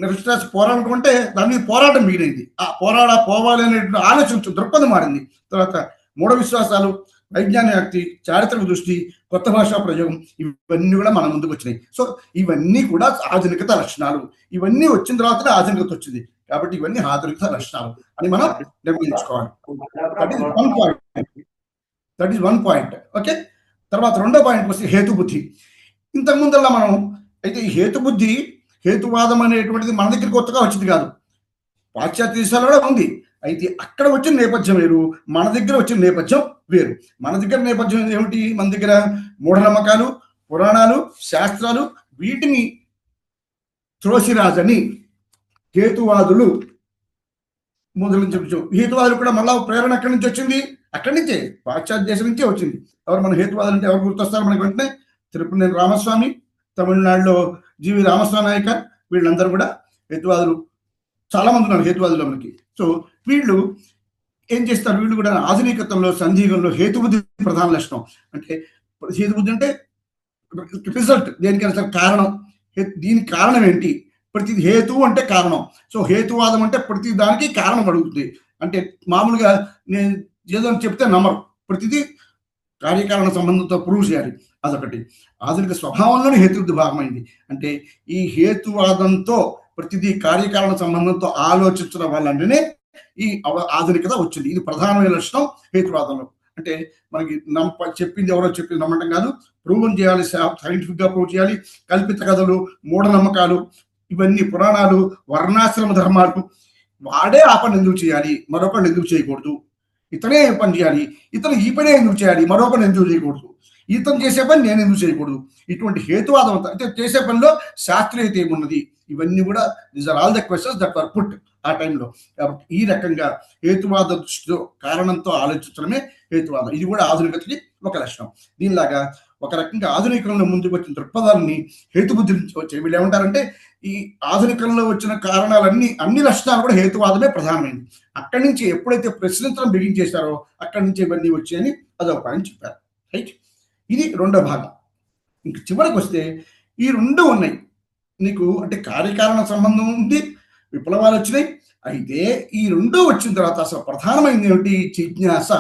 నిరక్షరాస్యత పోరాటం అంటే దాని మీద పోరాటం మిగిలింది. ఆ పోవాలి అనే ఆలోచన దృక్పథం మారింది. తర్వాత మూఢ విశ్వాసాలు, వైజ్ఞానిక చారిత్రక దృష్టి, కొత్త భాషా ప్రయోగం, ఇవన్నీ కూడా మన ముందుకు వచ్చినాయి. సో ఇవన్నీ కూడా ఆధునికత లక్షణాలు. ఇవన్నీ వచ్చిన తర్వాత ఆధునికత వచ్చింది. కాబట్టి ఇవన్నీ ఆధునికత లక్షణాలు అని మనం నిర్ణయించుకోవాలి. That is one point. Okay, తర్వాత రెండో పాయింట్ వస్తే హేతుబుద్ధి. ఇంతకుముందల్లా మనం అయితే ఈ హేతువాదం అనేటువంటిది మన దగ్గర కొత్తగా వచ్చింది కాదు, పాశ్చాత్య దేశాల్లో కూడా ఉంది. అయితే అక్కడ వచ్చిన నేపథ్యం వేరు, మన దగ్గర వచ్చిన నేపథ్యం వేరు. మన దగ్గర నేపథ్యం ఏమిటి? మన దగ్గర మూఢనమ్మకాలు, పురాణాలు, శాస్త్రాలు, వీటిని త్రోసిరాజని హేతువాదులు మొదలు. హేతువాదులు కూడా మళ్ళా ప్రేరణ ఎక్కడి నుంచి వచ్చింది? అక్కడి నుంచే, పాశ్చాత్య దేశం నుంచే వచ్చింది. ఎవరు మన హేతువాదులు అంటే ఎవరు గుర్తొస్తారు మనకి వెంటనే? తిరుపతి రామస్వామి, తమిళనాడులో జీవి రామస్వామి నాయకర్, వీళ్ళందరూ కూడా హేతువాదులు. చాలా మంది ఉన్నారు హేతువాదులు మనకి. సో వీళ్ళు ఏం చేస్తారు? వీళ్ళు కూడా ఆధునికతంలో, సంధిగంలో హేతుబుద్ధి ప్రధాన లక్షణం. అంటే హేతుబుద్ధి అంటే రిజల్ట్, దేనికైనా సరే కారణం. దీనికి కారణం ఏంటి? ప్రతి హేతు అంటే కారణం. సో హేతువాదం అంటే ప్రతి దానికి కారణం అడుగుతుంది. అంటే మామూలుగా నేను ఏదో చెప్తే నమ్మరు, ప్రతిదీ కార్యకారణ సంబంధంతో ప్రూవ్ చేయాలి. అదొకటి. ఆధునిక స్వభావంలోనే హేతుబుద్ధి భాగమైంది. అంటే ఈ హేతువాదంతో ప్రతిదీ కార్యకారణ సంబంధంతో ఆలోచించడం వల్లనే ఈ ఆధునికత వచ్చింది. ఇది ప్రధానమైన లక్షణం హేతువాదంలో. అంటే మనకి చెప్పింది ఎవరో చెప్పింది నమ్మటం కాదు, ప్రూవ్ చేయాలి, సైంటిఫిక్ గా ప్రూవ్ చేయాలి. కల్పిత కథలు, మూఢనమ్మకాలు, ఇవన్నీ పురాణాలు, వర్ణాశ్రమ ధర్మాలు, వాడే ఆ పని ఎందుకు చేయాలి, మరొకళ్ళు ఎందుకు చేయకూడదు, ఇతనే పని చేయాలి, ఇతను ఈ పనే ఎందుకు చేయాలి, మరో పని ఎందుకు చేయకూడదు, ఇతను చేసే పని నేను ఎందుకు చేయకూడదు, ఇటువంటి హేతువాదం అంటే చేసే పనిలో శాస్త్రీయత ఏమున్నది, ఇవన్నీ కూడా these are all the questions that were put ఆ టైంలో. కాబట్టి ఈ రకంగా హేతువాద దృష్టితో, కారణంతో ఆలోచించడమే హేతువాదం. ఇది కూడా ఆధునికతకి ఒక లక్షణం. దీనిలాగా ఒక రకంగా ఆధునికంలో ముందుకు వచ్చిన దృక్పథాలని హేతుబుద్ధి నుంచి వచ్చాయి. వీళ్ళు ఏమంటారంటే ఈ ఆధునికంలో వచ్చిన కారణాలన్నీ, అన్ని లక్షణాలు కూడా హేతువాదమే ప్రధానమైంది. అక్కడి నుంచి ఎప్పుడైతే ప్రశ్నించడం బిగించేశారో అక్కడి నుంచి ఇవన్నీ వచ్చాయని అదొక పాయింట్ చెప్పారు. రైట్, ఇది రెండో భాగం. ఇంక చివరికి వస్తే ఈ రెండు ఉన్నాయి నీకు. అంటే కార్యకారణ సంబంధం ఉంది, విప్లవాలు వచ్చినాయి. అయితే ఈ రెండు వచ్చిన తర్వాత అసలు ప్రధానమైనది ఏమిటి? జిజ్ఞాస,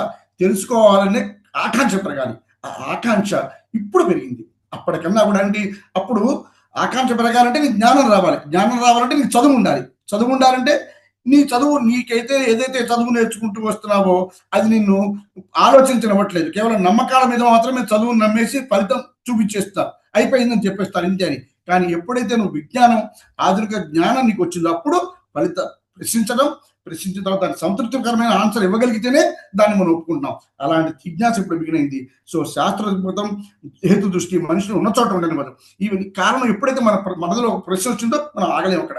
తెలుసుకోవాలనే ఆకాంక్ష పెరగాలి. ఆ ఆకాంక్ష ఇప్పుడు పెరిగింది. అప్పటికన్నా కూడా అండి, అప్పుడు ఆకాంక్ష పెరగాలంటే నీకు జ్ఞానం రావాలి. జ్ఞానం రావాలంటే నీకు చదువు ఉండాలి. చదువు ఉండాలంటే నీ చదువు నీకైతే ఏదైతే చదువు నేర్చుకుంటూ వస్తున్నావో అది నిన్ను ఆలోచించనివ్వట్లేదు. కేవలం నమ్మకాల మీద మాత్రమే చదువును నమ్మేసి ఫలితం చూపించేస్తారు. అయిపోయిందని చెప్పేస్తారు ఇంతే అని. కానీ ఎప్పుడైతే నువ్వు విజ్ఞానం, ఆధునిక జ్ఞానం నీకు వచ్చిందో అప్పుడు ఫలిత ప్రశ్నించడం, ప్రశ్నించిన తర్వాత దానికి సంతృప్తికరమైన ఆన్సర్ ఇవ్వగలిగితేనే దాన్ని మనం ఒప్పుకుంటున్నాం. అలాంటి జిజ్ఞాస ఇప్పుడు మిగిలింది. సో శాస్త్రోద్భుతం, హేతు దృష్టి మనుషులు ఉన్న చోట ఉండనివ్వదు. ఈ కారణం ఎప్పుడైతే మనలో ఒక ప్రశ్న వచ్చిందో మనం ఆగలేము అక్కడ.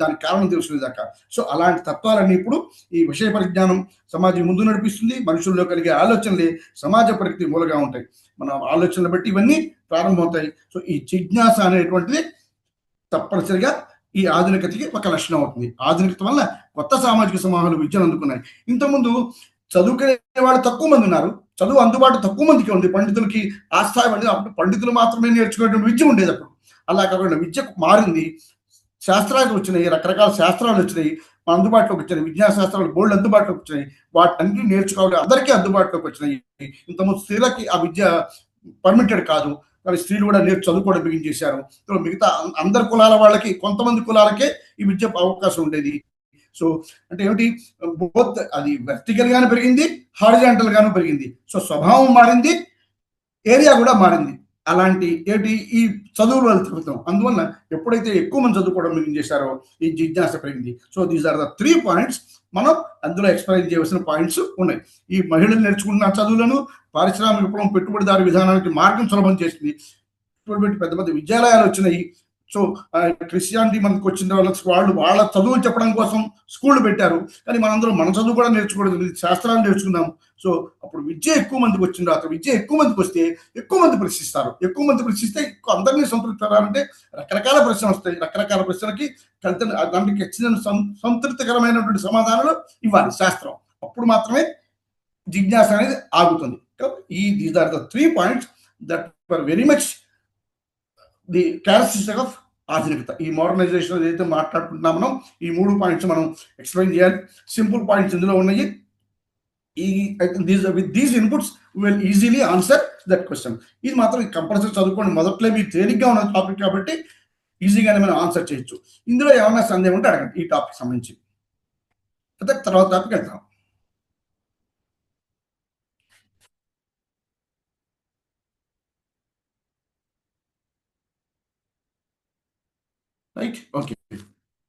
దానికి కారణం తెలుసుకునేదాకా. సో అలాంటి తత్వాలన్నీ ఇప్పుడు ఈ విషయ పరిజ్ఞానం సమాజం ముందు నడిపిస్తుంది. మనుషుల్లో కలిగే ఆలోచనలే సమాజ ప్రగతి మూలగా ఉంటాయి. మన ఆలోచనలు బట్టి ఇవన్నీ ప్రారంభమవుతాయి. సో ఈ జిజ్ఞాస అనేటువంటిది తప్పనిసరిగా ఈ ఆధునికతకి ఒక లక్షణం అవుతుంది. ఆధునికత వల్ల కొత్త సామాజిక సమూహాలు విద్యను అందుకున్నాయి. ఇంతకుముందు చదువుకునే వాళ్ళు తక్కువ మంది ఉన్నారు. చదువు అందుబాటు తక్కువ మందికి ఉంది. పండితులకి ఆ స్థాయి అనేది అప్పుడు పండితులు మాత్రమే నేర్చుకునేటువంటి విద్య ఉండేది అప్పుడు. అలా కాకుండా విద్య మారింది. శాస్త్రాలు వచ్చినాయి, రకరకాల శాస్త్రాలు వచ్చినాయి, అందుబాటులోకి వచ్చినాయి. విజ్ఞాన శాస్త్రాలు బోల్డ్ అందుబాటులోకి వచ్చినాయి. వాటన్ని నేర్చుకోవాలి, అందరికీ అందుబాటులోకి వచ్చినాయి. ఇంతకుముందు స్త్రీలకి ఆ విద్య పర్మిటెడ్ కాదు. మరి స్త్రీలు కూడా చదువుకోవడం బిగించేశారు. మిగతా అందరి కులాల వాళ్ళకి, కొంతమంది కులాలకే ఈ విద్య అవకాశం ఉండేది. సో అంటే ఏమిటి, బోత్ అది వర్టికల్ గాను పెరిగింది, హారిజాంటల్ గాను పెరిగింది. సో స్వభావం మారింది, ఏరియా కూడా మారింది. అలాంటి ఏంటి ఈ చదువులు వాళ్ళు తిరుగుతాం. అందువల్ల ఎప్పుడైతే ఎక్కువ మంది చదువుకోవడం బిగించేశారో ఈ జిజ్ఞాస పెరిగింది. So these are the 3 points మనం అందులో ఎక్స్ప్లెయిన్ చేయవలసిన పాయింట్స్ ఉన్నాయి. ఈ మహిళలు నేర్చుకున్న చదువులను పారిశ్రామిక విప్లవం పెట్టుబడిదారు విధానానికి మార్గం సులభం చేసింది. పెద్ద పెద్ద విద్యాలయాలు వచ్చినాయి. సో క్రిస్టియానిటీ మనకు వచ్చిన వాళ్ళు వాళ్ళ చదువులు చెప్పడం కోసం స్కూళ్ళు పెట్టారు. కానీ మనందరం మన చదువు కూడా నేర్చుకోవడం, శాస్త్రాలు నేర్చుకున్నాము. సో అప్పుడు విద్య ఎక్కువ మందికి వచ్చిన తర్వాత విద్య ఎక్కువ మందికి వస్తే ఎక్కువ మంది ప్రశ్నిస్తారు. ఎక్కువ మంది ప్రశ్నిస్తే అందరినీ సంతృప్తి పెరాలంటే రకరకాల ప్రశ్నలు వస్తాయి. రకరకాల ప్రశ్నలకి దానికి సంతృప్తికరమైనటువంటి సమాధానాలు ఇవ్వాలి శాస్త్రం. అప్పుడు మాత్రమే జిజ్ఞాస అనేది ఆగుతుంది. These are the 3 points that were very much the characteristic of ఆధునికత. ఈ మోడర్నైజేషన్ ఏదైతే మాట్లాడుకుంటున్నాం మనం, ఈ 3 పాయింట్స్ మనం ఎక్స్ప్లెయిన్ చేయాలి. సింపుల్ పాయింట్స్ ఇందులో ఉన్నాయి. With these inputs will easily answer that question. ఇది మాత్రం కంపల్సరీ చదువుకోండి. మొదట్లో మీకు తేలిగ్గా ఉన్న టాపిక్ కాబట్టి ఈజీగానే మనం ఆన్సర్ చేయొచ్చు. ఇందులో ఏమైనా సందేహం ఉంటే అడగండి ఈ టాపిక్ సంబంధించి. తర్వాత టాపిక్ వెళ్తాం. Right, okay.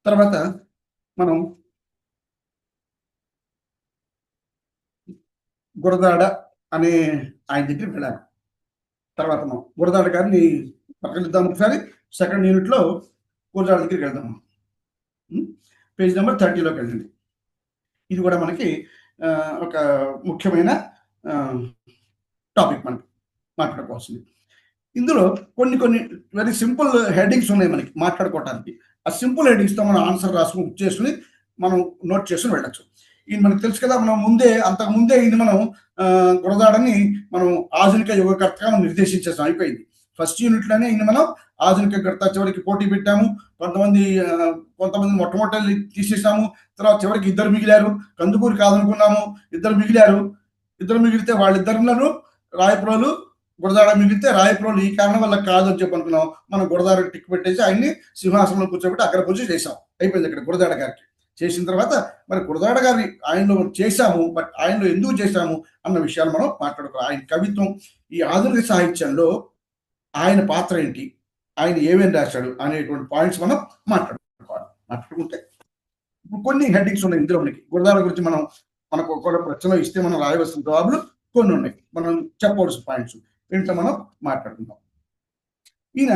తర్వాత మనం గురదాడ అనే ఆయన దగ్గరికి వెళ్ళాలి. తర్వాత మనం గురదాడ గారిని పక్కనిద్దాం ఒకసారి. సెకండ్ యూనిట్లో గురదాడ దగ్గరికి వెళ్దాం. పేజ్ నెంబర్ 30లోకి వెళ్ళండి. ఇది కూడా మనకి ఒక ముఖ్యమైన టాపిక్ మనకి మాట్లాడుకోవాల్సింది. ఇందులో కొన్ని వెరీ సింపుల్ హెడ్డింగ్స్ ఉన్నాయి మనకి మాట్లాడుకోవడానికి. ఆ సింపుల్ హెడ్డింగ్స్తో మనం ఆన్సర్ చేసుకుని మనం నోట్ చేసుకుని వెళ్ళచ్చు. ఇది మనకు తెలుసు కదా, మనం అంతకుముందే ఇది మనం గురదాడని మనం ఆధునిక యుగకర్తగా మనం నిర్దేశించేసాం. అయిపోయింది. ఫస్ట్ యూనిట్లోనే ఇది మనం ఆధునిక కర్త చివరికి పోటీ పెట్టాము. కొంతమంది మొట్టమొదటి తీసేసాము. తర్వాత చివరికి 2 మిగిలారు. కందుకూరి కాదనుకున్నాము, 2 మిగిలారు. 2 మిగిలితే వాళ్ళిద్దరిలోనూ రాయప్రోలు, గురదాడ మిగిలితే రాయప్రోలు ఈ కారణం వల్ల కాదు అని చెప్పి అనుకున్నాం. మనం గురదాడ టిక్ పెట్టేసి ఆయన్ని సింహాసనంలో కూర్చోబెట్టి అక్కడ పూజ చేసాం. అయిపోయింది అక్కడ గురదాడ గారికి. చేసిన తర్వాత మరి గురదాడ గారి ఆయనలో చేశాము, బట్ ఆయనలో ఎందుకు చేశాము అన్న విషయాలు మనం మాట్లాడుకోవాలి. ఆయన కవిత్వం, ఈ ఆధునిక సాహిత్యంలో ఆయన పాత్ర ఏంటి, ఆయన ఏమేమి రాశాడు అనేటువంటి పాయింట్స్ మనం మాట్లాడుకుంటే ఇప్పుడు కొన్ని హెడ్డింగ్స్ ఉన్నాయి ఇందులో. మనకి గురదాడ గురించి మనకు ఒక ప్రశ్నలో ఇస్తే మనం రాయవలసిన జవాబులు కొన్ని ఉన్నాయి. మనం చెప్పవలసిన పాయింట్స్ ఇంట్లో మనం మాట్లాడుకుందాం. ఈయన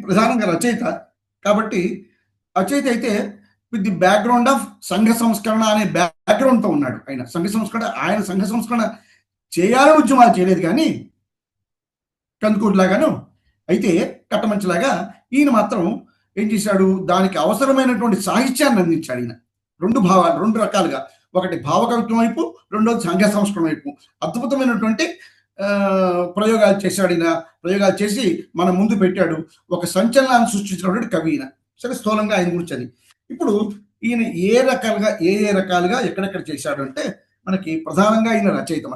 ప్రధానంగా రచయిత కాబట్టి, రచయిత అయితే విత్ ది బ్యాక్గ్రౌండ్ ఆఫ్ సంఘ సంస్కరణ అనే బ్యాక్గ్రౌండ్తో ఉన్నాడు. ఆయన సంఘ సంస్కరణ చేయాలని ఉద్యమాలు చేయలేదు కానీ కందుకూరులాగాను, అయితే కట్టమంచిలాగా ఈయన మాత్రం ఏం చేశాడు, దానికి అవసరమైనటువంటి సాహిత్యాన్ని అందించాడు. ఈయన 2 భావాలు, 2 రకాలుగా, ఒకటి భావకవిత్వం వైపు, రెండోది సంఘ సంస్కరణ వైపు అద్భుతమైనటువంటి ప్రయోగాలు చేశాడు. ఈయన ప్రయోగాలు చేసి మన ముందు పెట్టాడు. ఒక సంచలనాన్ని సృష్టించినటువంటి కవి ఈయన. సరే, స్థూలంగా ఆయన గురించి అది. ఇప్పుడు ఈయన ఏ రకాలుగా ఎక్కడెక్కడ చేశాడు అంటే మనకి ప్రధానంగా ఈయన రచయిత,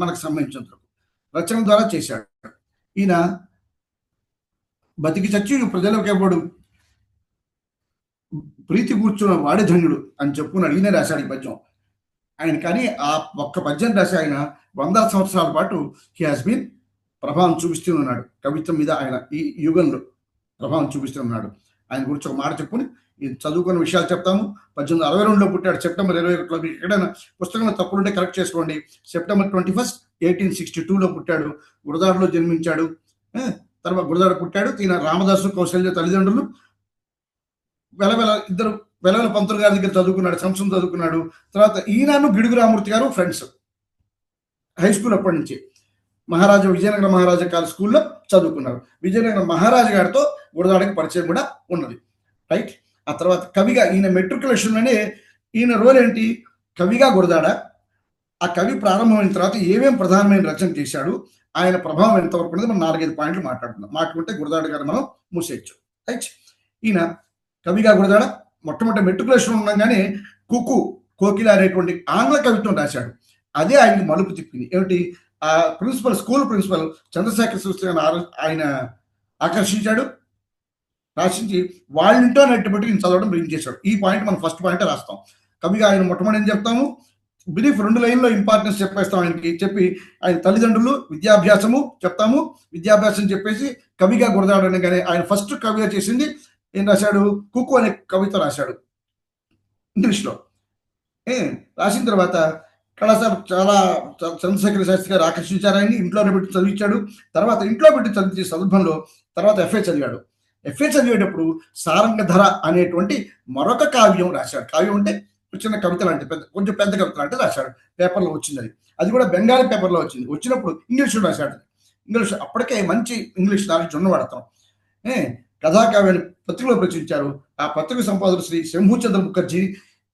మనకు సంబంధించినంత రచన ద్వారా చేశాడు. ఈయన బతికి చచ్చి ప్రజలకు ఎవడు ప్రీతి కూర్చున్న వాడి ధన్యుడు అని చెప్పుకున్నాడు. ఈయన రాశాడు ఈ పద్యం. ఆయన కానీ ఆ ఒక్క పద్యం రాసి ఆయన 100 సంవత్సరాల పాటు హీ హాస్ బీన్ ప్రభావం చూపిస్తూ ఉన్నాడు. కవిత్వం మీద ఆయన ఈ యుగంలో ప్రభావం చూపిస్తూ ఉన్నాడు. ఆయన గురించి ఒక మాట చెప్పుకుని చదువుకున్న విషయాలు చెప్తాము. 1862లో పుట్టాడు. సెప్టెంబర్ 21లో. మీకు ఎక్కడైనా పుస్తకంలో తప్పులుంటే కరెక్ట్ చేసుకోండి. సెప్టెంబర్ 21, 1862లో పుట్టాడు. గురదాడలో జన్మించాడు. తర్వాత గురదాడ పుట్టాడు. ఈయన రామదాసు కౌశల్య తల్లిదండ్రులు. ఇద్దరు వెలవెల పంతులు గారి దగ్గర చదువుకున్నాడు. సంస్కృతం చదువుకున్నాడు. తర్వాత ఈయనను గిడుగు రామూర్తి గారు ఫ్రెండ్స్ హై స్కూల్ అప్పటి నుంచి. విజయనగర మహారాజా కాలేజ్ స్కూల్లో చదువుకున్నారు. విజయనగర మహారాజు గారితో గురదాడకి పరిచయం కూడా ఉన్నది. రైట్. ఆ తర్వాత కవిగా ఈయన మెట్రికులేషన్లోనే ఈయన రోల్ ఏంటి? కవిగా గురదాడ. ఆ కవి ప్రారంభమైన తర్వాత ఏమేం ప్రధానమైన రచన చేశాడు, ఆయన ప్రభావం ఎంతవరకు ఉన్నది, మనం 4-5 పాయింట్లు మాట్లాడుకుంటే గురదాడ గారు మనం మూసేయచ్చు. రైట్. ఈయన కవిగా గురదాడ మొట్టమొదటి మెట్రికులేషన్ ఉండగానే కుకు కోకిల అనేటువంటి ఆంగ్ల కవిత్వం రాశాడు. అదే ఆయనకి మలుపు తిప్పింది. ఏమిటి? ఆ స్కూల్ ప్రిన్సిపల్ చంద్రశేఖర్ శాస్త్రి ఆయన ఆకర్షించాడు. రాసించి వాళ్ళ ఇంట్లో నెట్టుబట్టి నేను చదవడం బ్రింగ్ చేశాడు. ఈ పాయింట్ మనం ఫస్ట్ పాయింట్ రాస్తాం. కవిగా ఆయన మొట్టమొదటి ఏం చెప్తాము, బ్రీఫ్ 2 లైన్లో ఇంపార్టెన్స్ చెప్పేస్తాం ఆయనకి. చెప్పి ఆయన తల్లిదండ్రులు, విద్యాభ్యాసము చెప్తాము. విద్యాభ్యాసం చెప్పేసి కవిగా గురదాడని కానీ ఆయన ఫస్ట్ కవిగా చేసింది ఏం రాశాడు? కుక్కు అనే కవిత రాశాడు ఇంగ్లీష్లో. రాసిన తర్వాత కళాశాల చాలా చంద్రశేఖర శాస్త్రి గారు ఆకర్షించారు. ఆయన్ని ఇంట్లోనే పెట్టి చదివించాడు. తర్వాత ఇంట్లో పెట్టి చదివించే సందర్భంలో తర్వాత ఎఫ్ఏ చదివాడు. ఎఫ్ఏ చదివేటప్పుడు సారంగధర అనేటువంటి మరొక కావ్యం రాశాడు. కావ్యం అంటే చిన్న కవిత లాంటి కొంచెం పెద్ద కవిత లాంటి రాశాడు. పేపర్లో వచ్చింది. అది కూడా బెంగాలీ పేపర్లో వచ్చింది. వచ్చినప్పుడు ఇంగ్లీష్లో రాశాడు. ఇంగ్లీష్ అప్పటికే మంచి ఇంగ్లీష్ నాలెడ్జ్ ఉన్నవాడతాం. కథాకావ్యాన్ని పత్రికలో ప్రచురించారు. ఆ పత్రిక సంపాదకుడు శ్రీ శంభుచంద్ర ముఖర్జీ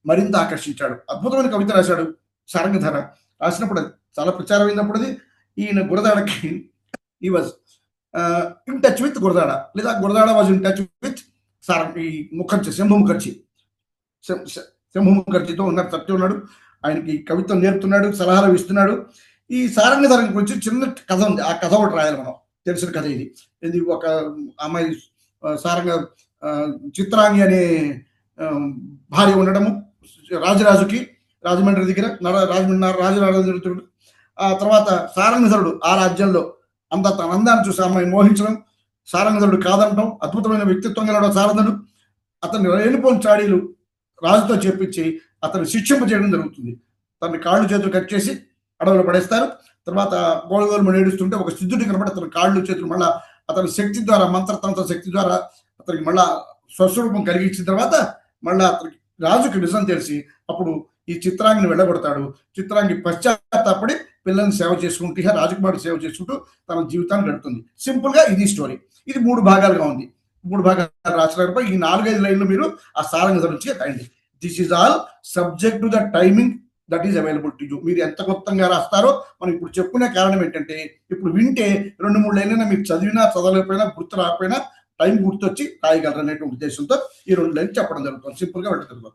మరింత ఆకర్షించాడు. అద్భుతమైన కవిత రాశాడు సారంగధర. రాసినప్పుడు చాలా ప్రచారం అయినప్పుడు ఈయన గురదాడకి ఈ was in touch with Gurajada, లేదా Gurajada was in touch with Shambhu ముఖర్జీతో ఉన్నాడు. ఆయనకి కవిత్వం నేర్పుతున్నాడు, సలహాలు ఇస్తున్నాడు. ఈ సారంగధర గురించి చిన్న కథ ఉంది. ఆ కథ ఒకటి రాయాలి మనం. తెలిసిన కథ ఇది. ఇది ఒక అమ్మాయి సారంగ చిత్రాంగి అనే భార్య ఉండడము రాజరాజుకి రాజమండ్రి దగ్గర రాజరాజు. ఆ తర్వాత సారంగధరుడు ఆ రాజ్యంలో తన అందాన్ని చూసి అమ్మాయి మోహించడం, సారంగధరుడు కాదనడం, అద్భుతమైన వ్యక్తిత్వం గలవాడు సారంగధరుడు. అతన్ని రేణుపోని చాడీలు రాజుతో చేపించి అతను శిక్షింపజేయడం జరుగుతుంది. తన కాళ్ళు చేతులు కట్ చేసి అడవిలో పడేస్తారు. తర్వాత గోళగోలు ఏడుస్తుంటే ఒక సిద్ధుడి కనబడి అతని కాళ్ళు చేతులు మళ్ళా అతని శక్తి ద్వారా, మంత్రతంత్ర శక్తి ద్వారా అతనికి మళ్ళా స్వస్వరూపం కలిగించిన తర్వాత మళ్ళా అతనికి రాజుకి నిజం తెలిసి అప్పుడు ఈ చిత్రాంగిని వెళ్ళగొడతాడు. చిత్రాంగి పశ్చాత్తాపడి పిల్లల్ని సేవ చేసుకుంటూ, రాజకుమారుడు సేవ చేసుకుంటూ తన జీవితాన్ని గడుపుతుంది. సింపుల్ గా ఇది స్టోరీ. ఇది 3 భాగాలుగా ఉంది. 3 భాగాలు రాసినప్పుడు ఈ 4-5 లైన్లు మీరు ఆ సారంగధర నుంచి రాయండి. This is all subject to the timing that is available to you. మీరు ఎంత మొత్తంగా రాస్తారో మనం ఇప్పుడు చెప్పుకునే కారణం ఏంటంటే, ఇప్పుడు వింటే 2-3 లైన్లైనా మీరు చదివినా చదవలేకపోయినా గుర్తు రాకపోయినా టైం గుర్తొచ్చి రాయగలరు అనేటువంటి ఉద్దేశంతో ఈ 2 లైన్లు చెప్పడం జరుగుతుంది. సింపుల్ గా వెళ్ళడం.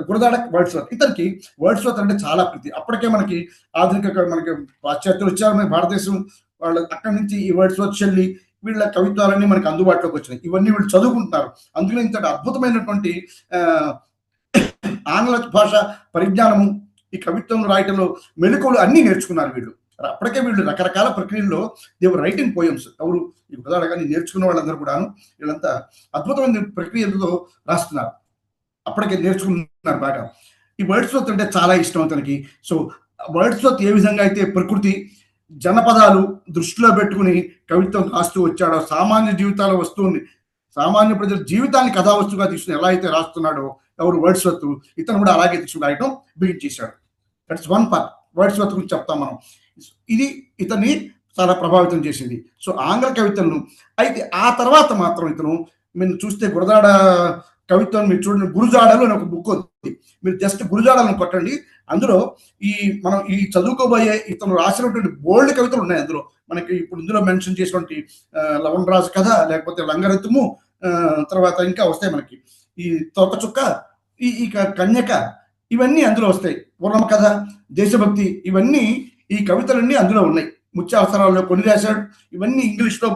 గురదాడ వర్డ్స్వర్త్. ఇతనికి వర్డ్స్వర్త్ అంటే చాలా ప్రీతి. అప్పటికే మనకి ఆధునిక మనకి పాశ్చాత్యులు వచ్చారు, మన భారతదేశం వాళ్ళు అక్కడి నుంచి ఈ వర్డ్స్వర్త్, షెల్లీ వీళ్ళ కవిత్వాలన్నీ మనకి అందుబాటులోకి వచ్చినాయి. ఇవన్నీ వీళ్ళు చదువుకుంటున్నారు. అందులో ఇంతటి అద్భుతమైనటువంటి ఆంగ్ల భాష పరిజ్ఞానము, ఈ కవిత్వం రాయటంలో మెళుకువలు అన్నీ నేర్చుకున్నారు వీళ్ళు. అప్పటికే వీళ్ళు రకరకాల ప్రక్రియల్లో దేవర్ రైటింగ్ పోయమ్స్. ఎవరు ఈ గురదాడ కానీ నేర్చుకున్న వాళ్ళందరూ కూడాను వీళ్ళంతా అద్భుతమైన ప్రక్రియలతో రాస్తున్నారు. అప్పటికే నేర్చుకున్నారు బాగా. ఈ వర్డ్స్వర్త్ అంటే చాలా ఇష్టం అతనికి. సో వర్డ్స్వర్త్ ఏ విధంగా అయితే ప్రకృతి జనపదాలు దృష్టిలో పెట్టుకుని కవిత్వం రాస్తూ వచ్చాడో, సామాన్య జీవితాల వస్తువుని, సామాన్య ప్రజల జీవితాన్ని కథా వస్తువుగా తీసుకుని ఎలా అయితే రాస్తున్నాడో ఎవరు వర్డ్స్వర్త్, ఇతను కూడా అలాగే తీసుకుని రాయటం బిగిన్ చేశాడు. That's one part. వర్డ్స్వర్త్ గురించి చెప్తాం మనం. ఇది ఇతన్ని చాలా ప్రభావితం చేసింది. సో ఆంగ్ల కవితలను. అయితే ఆ తర్వాత మాత్రం ఇతను మీరు చూస్తే గురదాడ కవిత్వం మీరు చూడండి, గురుజాడలు అని ఒక బుక్ ఉంది. మీరు జస్ట్ గురుజాడలను కొట్టండి. అందులో మనం ఈ చదువుకోబోయే ఇతను రాసినటువంటి బోల్డ్ కవితలు ఉన్నాయి. అందులో మనకి ఇప్పుడు ఇందులో మెన్షన్ చేసినటువంటి లవణ్ రాజు కథ, లేకపోతే లంగరతుము, తర్వాత ఇంకా వస్తాయి మనకి ఈ తోకచుక్క, ఈ కన్యక, ఇవన్నీ అందులో వస్తాయి. పూర్ణమ కథ, దేశభక్తి ఇవన్నీ ఈ కవితలన్నీ అందులో ఉన్నాయి. ముత్యావసరాల్లో కొన్ని రాశాడు. ఇవన్నీ ఇంగ్లీష్లో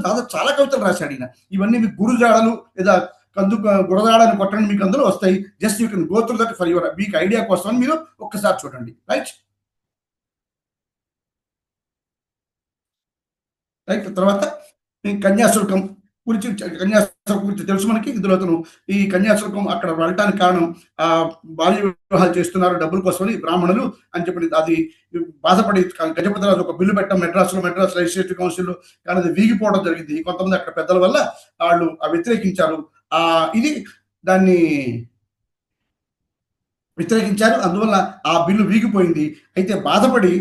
దాదాపు చాలా కవితలు రాశాడు ఈయన. ఇవన్నీ మీకు గురుజాడలు లేదా గురజాడని కొట్టండి, మీకు అందులో వస్తాయి. Just you can go through that for your మీకు ఐడియా కోసం మీరు ఒక్కసారి చూడండి. రైట్. తర్వాత కన్యాశుల్కం గురించి తెలుసు మనకి. ఇందులో అతను ఈ కన్యాశుల్కం అక్కడ వెళ్ళటానికి కారణం బాల్య వివాహాలు చేస్తున్నారు డబ్బుల కోసమని బ్రాహ్మణులు అని చెప్పి అది బాధపడి గజపతిరాజు ఒక బిల్లు పెట్టడం మెడ్రాస్ లెజిస్లేటివ్ కౌన్సిల్, కానీ అది వీగిపోవడం జరిగింది. కొంతమంది అక్కడ పెద్దల వల్ల వాళ్ళు వ్యతిరేకించారు. ఇది దాన్ని వ్యతిరేకించారు. అందువల్ల ఆ బిల్లు వీగిపోయింది. అయితే బాధపడి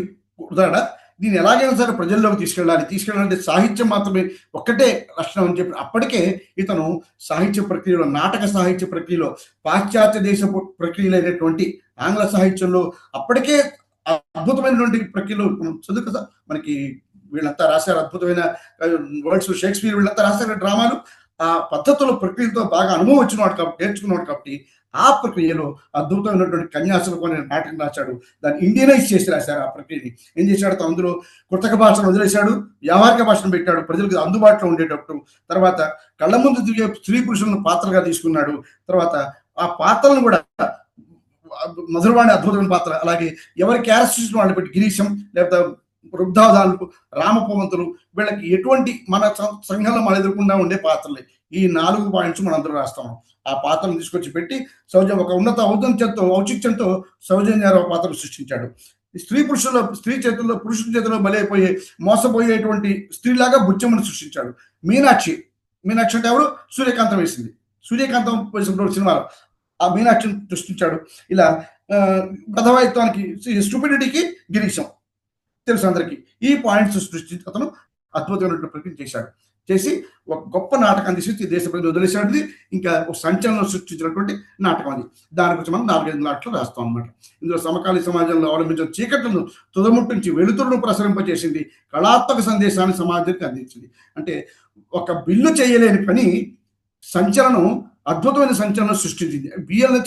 ఉదాహరణ దీన్ని ఎలాగైనా సరే ప్రజల్లోకి తీసుకెళ్ళాలంటే సాహిత్యం మాత్రమే ఒక్కటే లక్షణం అని చెప్పి అప్పటికే ఇతను సాహిత్య ప్రక్రియలో, నాటక సాహిత్య ప్రక్రియలో, పాశ్చాత్య దేశ ప్రక్రియలైనటువంటి ఆంగ్ల సాహిత్యంలో అప్పటికే అద్భుతమైనటువంటి ప్రక్రియలో చదువు కదా మనకి. వీళ్ళంతా రాశారు అద్భుతమైన వర్డ్స్, షేక్స్పియర్ వీళ్ళంతా రాశారు డ్రామాలు. ఆ పద్ధతుల ప్రక్రియతో బాగా అనుభవం వచ్చినవాడు కాబట్టి, నేర్చుకున్నవాడు కాబట్టి ఆ ప్రక్రియలో అద్భుతమైనటువంటి కన్యాశుల్కం అనే నాటకం రాశాడు. దాన్ని ఇండియనైజ్ చేసి రాశారు. ఆ ప్రక్రియని ఏం చేశాడు, అందులో కృతక భాషను వదిలేశాడు, వ్యావహారిక భాషను పెట్టాడు, ప్రజలకు అందుబాటులో ఉండేటట్టు. తర్వాత కళ్ళ ముందు తిరిగే స్త్రీ పురుషులను పాత్రగా తీసుకున్నాడు. తర్వాత ఆ పాత్రలను కూడా మధురవాణి అద్భుతమైన పాత్ర, అలాగే ఎవరి క్యారెక్టర్స్ వాళ్ళు పెట్టి గిరీశం లేకపోతే వృద్ధాదాలు, రామపవంతులు, వీళ్ళకి ఎటువంటి మన సంఘంలో మన ఎదుర్కొండా ఉండే పాత్రలే. ఈ 4 పాయింట్స్ మనం అందరూ రాస్తాం. ఆ పాత్రను తీసుకొచ్చి పెట్టి ఒక ఉన్నత ఔచిత్యంతో సౌజన్యారావు పాత్రను సృష్టించాడు. స్త్రీ చేతుల్లో పురుషుల చేతుల్లో బలైపోయే మోసపోయేటువంటి స్త్రీలాగా బుచ్చమ్మను సృష్టించాడు. మీనాక్షి అంటే ఎవరు, సూర్యకాంతం వేసింది. సూర్యకాంతం వేసిన సినిమాలో ఆ మీనాక్షిని సృష్టించాడు. ఇలా గతవాయిత్వానికి స్టూపిడిటీకి గిరీశం తెలుసు అందరికి. ఈ పాయింట్స్ సృష్టించి అతను అద్భుతమైనటువంటి ప్రక్రియ చేసి ఒక గొప్ప నాటకాన్ని తీసుకొచ్చి దేశ ప్రజలు వదిలేసినది. ఇంకా ఒక సంచలనం సృష్టించినటువంటి నాటకం అది. దాని గురించి మనం 4-5 నాటకాలు రాస్తాం అనమాట. ఇందులో సమకాలీన సమాజంలో అవలంబించిన చీకట్లను తుదముట్టించి వెలుతురును ప్రసరింపజేసింది, కళాత్మక సందేశాన్ని సమాజానికి అందించింది. అంటే ఒక బిల్లు చేయలేని పని సంచలనం, అద్భుతమైన సంచలనం సృష్టించింది. బిల్లు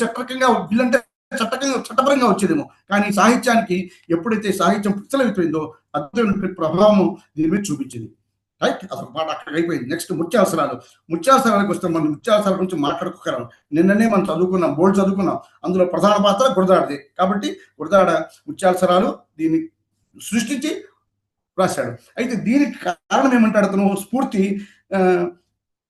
అంటే చట్టపరంగా వచ్చేదేమో, కానీ సాహిత్యానికి ఎప్పుడైతే సాహిత్యం పుచ్చలైపోయిందో అద్భుతమైన ప్రభావం దీని మీద చూపించింది. రైట్. అసలు మాట అక్కడ అయిపోయింది. నెక్స్ట్ ముత్యావసరాలకు వస్తే మనం ముత్యావసరాల గురించి మాట్లాడుకోగలం. నిన్ననే మనం బోర్డు చదువుకున్నాం. అందులో ప్రధాన పాత్ర గురదాడది. కాబట్టి గురదాడ ముత్యావసరాలు దీన్ని సృష్టించి రాశాడు. అయితే దీనికి కారణం ఏమంటాడు అతను, స్ఫూర్తి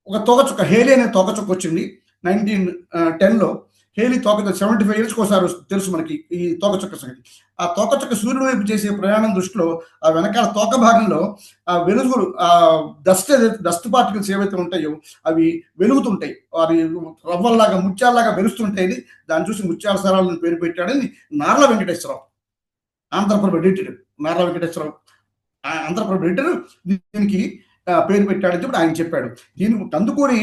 ఒక తోకచుక్క, హేలీ అనే తోకచుక్క వచ్చింది 1910లో. హేలీ తోకచుక్క 75 years ఒకసారి తెలుసు మనకి ఈ తోకచుక్క సంగతి. ఆ తోకచుక్క సూర్యుడి వైపు చేసే ప్రయాణం దృష్టిలో ఆ వెనకాల తోక భాగంలో ఆ వెలుగులు, ఆ డస్ట్ పార్టికల్స్ ఏవైతే ఉంటాయో అవి వెలుగుతుంటాయి, అవి రవ్వల్లాగా ముత్యాల్లాగా వెలుస్తుంటాయి. దాన్ని చూసి ముత్యావసరాలను పేరు పెట్టాడని నార్ల వెంకటేశ్వరరావు, ఆంధ్రప్రభ ఎడిటర్. నార్ల వెంకటేశ్వరరావు ఆంధ్రప్రభ ఎడిటర్ దీనికి పేరు పెట్టాడని చెప్పి ఆయన చెప్పాడు. దీనికి కందుకూరి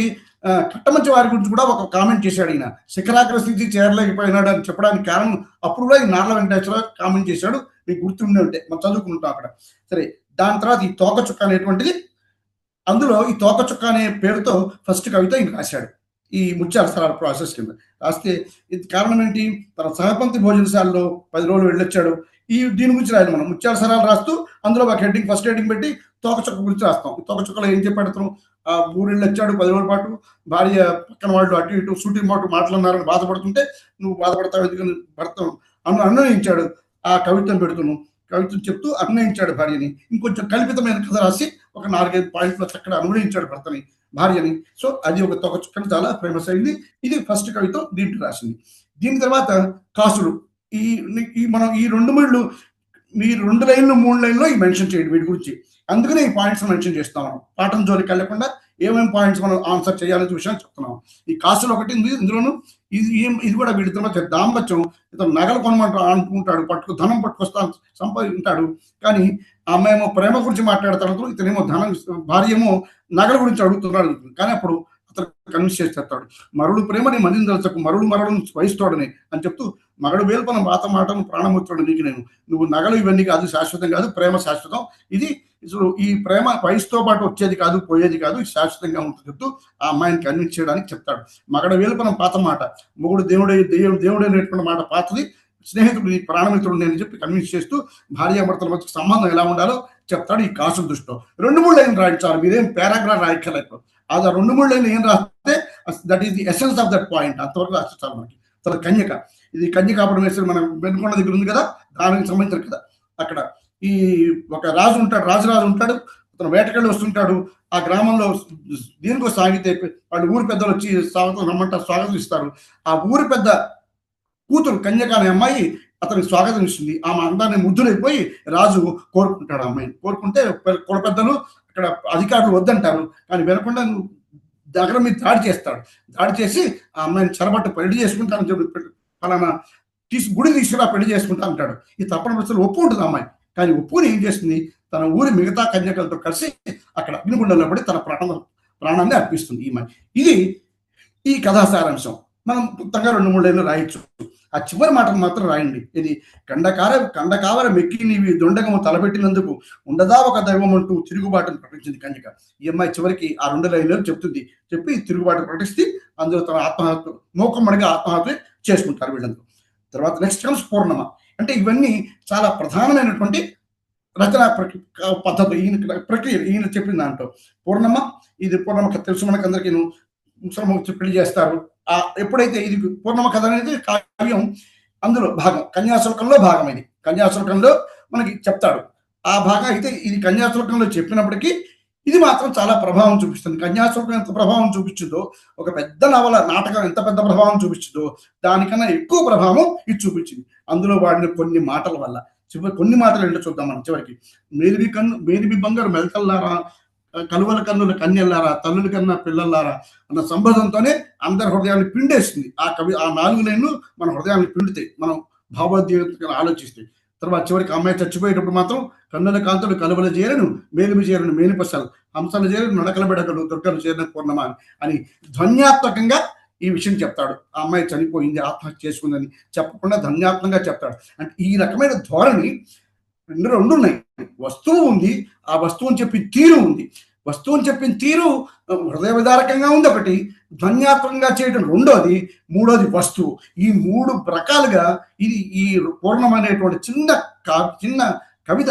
కట్టమంచి వారి గురించి కూడా ఒక కామెంట్ చేశాడు. ఈయన శిఖరాగ్ర స్థితి చేరలేకపోయినాడు అని చెప్పడానికి కారణం అప్పుడు కూడా ఈ నార్ల వెంకటేశ్వరరావు కామెంట్ చేశాడు. మీకు గుర్తుండే ఉంటే మనం చదువుకుంటాం అక్కడ. సరే, దాని తర్వాత ఈ తోకచుక్క అనేటువంటిది, అందులో ఈ తోకచుక్క అనే పేరుతో ఫస్ట్ కవిత ఈయన రాశాడు ఈ ముత్యావసరాల ప్రాసెస్ కింద. రాస్తే ఇది కారణం ఏంటి, తన సహపంక్తి భోజనశాలలో 10 రోజులు వెళ్ళొచ్చాడు. దీని గురించి రాయాలి మనం. ముత్యావసరాలు రాస్తూ అందులో ఒక ఫస్ట్ హెడ్డింగ్ పెట్టి తోకచుక్క గురించి రాస్తాం. తోకచుక్కలో ఏం చెప్పాడు, ఆ ఊరిళ్ళు వచ్చాడు 10 రోజుల పాటు, భార్య పక్కన వాళ్ళు అటు ఇటు సూటి మాట్లాడినారని బాధపడుతుంటే, నువ్వు బాధపడతావు ఎందుకని భర్త అన్వయించాడు. ఆ కవితను కవితను చెప్తూ అన్వయించాడు భార్యని. ఇంకొంచెం కల్పితమైన కథ రాసి ఒక 4-5 పాయింట్లు చక్కడ అన్వయించాడు భర్తని, భార్యని. సో అది ఒక తోకచుక్కని చాలా ఫేమస్ అయింది. ఇది ఫస్ట్ కవిత దీంట్లో రాసింది. దీని తర్వాత కాసులు. మనం ఈ 2 లైన్లు 3 లైన్లో ఈ మెన్షన్ చేయండి వీటి గురించి. అందుకనే ఈ పాయింట్స్ మెన్షన్ చేస్తాం. మనం పాఠం జోలికి వెళ్ళకుండా ఏమేమి పాయింట్స్ మనం ఆన్సర్ చేయాలనే విషయాన్ని చెప్తున్నాం. ఈ కాసులు ఒకటి ఇందులోను. ఇది కూడా వీడితో దాంపత్యం. ఇతను నగలు అనుకుంటాడు, ధనం పట్టుకొస్తా సంపాదింటాడు. కానీ ఆ అమ్మాయేమో ప్రేమ గురించి మాట్లాడతాడు, ఇతనేమో భార్య ఏమో నగల గురించి అడుగుతున్నాడు. కానీ అప్పుడు అతను కన్విన్స్ చేసి చెప్తాడు, మరుడు ప్రేమని మందిని దలచకు, మరులను వహిస్తాడని అని చెప్తూ, మగడు వేల్పన మాటను ప్రాణముత్రుడు నీకు నేను, నువ్వు నగలు ఇవన్నీ కాదు, శాశ్వతం కాదు, ప్రేమ శాశ్వతం. ఇది ఈ ప్రేమ వయసుతో పాటు వచ్చేది కాదు, పోయేది కాదు, శాశ్వతంగా ఉంటుంది చెప్తూ ఆ అమ్మాయిని కన్విన్స్ చేయడానికి చెప్తాడు. మగడ వేల్పనం పాత మాట, మొగుడు దేవుడైనటువంటి మాట పాతది, స్నేహితుడు నీ ప్రాణమిత్రుడు నేను చెప్పి కన్విన్స్ చేస్తూ భార్యాభర్తల మధ్య సంబంధం ఎలా ఉండాలో చెప్తాడు ఈ కాసుల దృష్టిలో. 2-3 లైన్లు రాయించాలి, మీరేం పారాగ్రాఫ్ రాయక్కర్లేదు. అది ఆ 2-3 లైన్లు ఏం రాస్తే that is the essence of that point, అంతవరకు రాస్తే చాలు మనకి. తర్వాత కన్యక, ఇది కన్యకాపరమేశ్వరి మనం వెనుకొండ దగ్గర ఉంది కదా, దానికి సంబంధించిన కదా. అక్కడ ఈ ఒక రాజు ఉంటాడు, రాజు ఉంటాడు, అతను వేటకెళ్ళి వస్తుంటాడు. ఆ గ్రామంలో దీనికో సాగితే వాళ్ళు ఊరి పెద్దలు వచ్చి స్వాగతం రమ్మంటారు, స్వాగతం ఇస్తారు. ఆ ఊరి పెద్ద కూతురు కన్యక అనే అమ్మాయి అతనికి స్వాగతం ఇస్తుంది. ఆమె అందాన్ని ముద్దులైపోయి రాజు కోరుకుంటాడు అమ్మాయిని. కోరుకుంటే కుల పెద్దలు అక్కడ అధికారులు వద్దంటారు, కానీ వినకుండా దగ్గర మీద దాడి చేస్తాడు. దాడి చేసి ఆ అమ్మాయిని చెరబట్టు పెళ్లి చేసుకుంటాను చెప్పి ఫలానా గుడి తీసుకురా పెళ్లి చేసుకుంటా అంటాడు. ఈ తప్పని పరిస్థితులు ఒప్పుకుంటుంది అమ్మాయి. కానీ ఒప్పుకుని ఏం చేస్తుంది, తన ఊరి మిగతా కన్యకలతో కలిసి అక్కడ అగ్నిగుండంలో పడి తన ప్రాణాన్ని అర్పిస్తుంది ఈమె. ఇది ఈ కథా సారాంశం. మనం మొత్తంగా 2-3 లైన్లు రాయొచ్చు. ఆ చివరి మాటలు మాత్రం రాయండి. ఇది కండకావర మెక్కి నీవి దొండగము తలపెట్టినందుకు ఉండదా ఒక దైవం అంటూ తిరుగుబాటును ప్రకటించింది కన్యక. ఈ అమ్మాయి చివరికి ఆ 2 లైన్లు చెప్తుంది. చెప్పి తిరుగుబాటు ప్రకటిస్తే అందులో తన ఆత్మహత్య మోకమ్మడిగా ఆత్మహత్య చేసుకుంటారు వీళ్ళందరూ. తర్వాత నెక్స్ట్ కమ్స్ పూర్ణమ. అంటే ఇవన్నీ చాలా ప్రధానమైనటువంటి రచన పద్ధతి, ఈయన ప్రక్రియ, ఈయన చెప్పిన దాంట్లో పూర్ణమ. ఇది పూర్ణమ కథ తెలుసు మనకందరికీ. ముసలమ్మ పెళ్లి చేస్తారు. ఎప్పుడైతే ఇది పూర్ణమ కథ అనేది కావ్యం, అందులో భాగం, కన్యాశుల్కంలో భాగం. ఇది కన్యాశుల్కంలో మనకి చెప్తాడు ఆ భాగం. అయితే ఇది కన్యాశుల్కంలో చెప్పినప్పటికీ ఇది మాత్రం చాలా ప్రభావం చూపిస్తుంది. కన్యాశుల్కం ఎంత ప్రభావం చూపించిందో, ఒక పెద్ద నవల నాటకం ఎంత పెద్ద ప్రభావం చూపించిందో, దానికన్నా ఎక్కువ ప్రభావం ఇది చూపించింది. అందులో వాడిన కొన్ని మాటల వల్ల. కొన్ని మాటలు ఏంటో చూద్దాం మనం చివరికి. మేలిమి బంగారు మెలకల్లారా, కలువల కన్నుల కన్యల్లారా, తల్లుల కన్నా పిల్లల్లారా అన్న సంబోధంతోనే అందరి హృదయాన్ని పిండేస్తుంది ఆ 4 లైన్లు మన హృదయాన్ని పిండుతాయి మనం భావోద్వేగంగా ఆలోచిస్తే. తర్వాత చివరికి అమ్మాయి చచ్చిపోయేటప్పుడు మాత్రం కన్నుల కాంతులు కలువల చేరను, మేలిమి చేరను మేనిపసలు, హంసలు చేరను నడకల బెడకలు, దుర్గలు చేరిన పూర్ణమా అని ధ్వన్యాత్మకంగా ఈ విషయం చెప్తాడు. ఆ అమ్మాయి చనిపోయింది, ఆత్మహత్య చేసుకుందని చెప్పకుండా ధ్వన్యాత్మకంగా చెప్తాడు. అంటే ఈ రకమైన ధోరణి రెండు ఉన్నాయి. వస్తువు ఉంది, ఆ వస్తువుని చెప్పిన తీరు ఉంది. వస్తువుని చెప్పిన తీరు హృదయ విదారకంగా ఉంది ఒకటి, ధ్వన్యాత్మకంగా చేయడం రెండోది, మూడోది వస్తువు. ఈ 3 రకాలుగా ఇది ఈ పూర్ణం అనేటువంటి చిన్న కవిత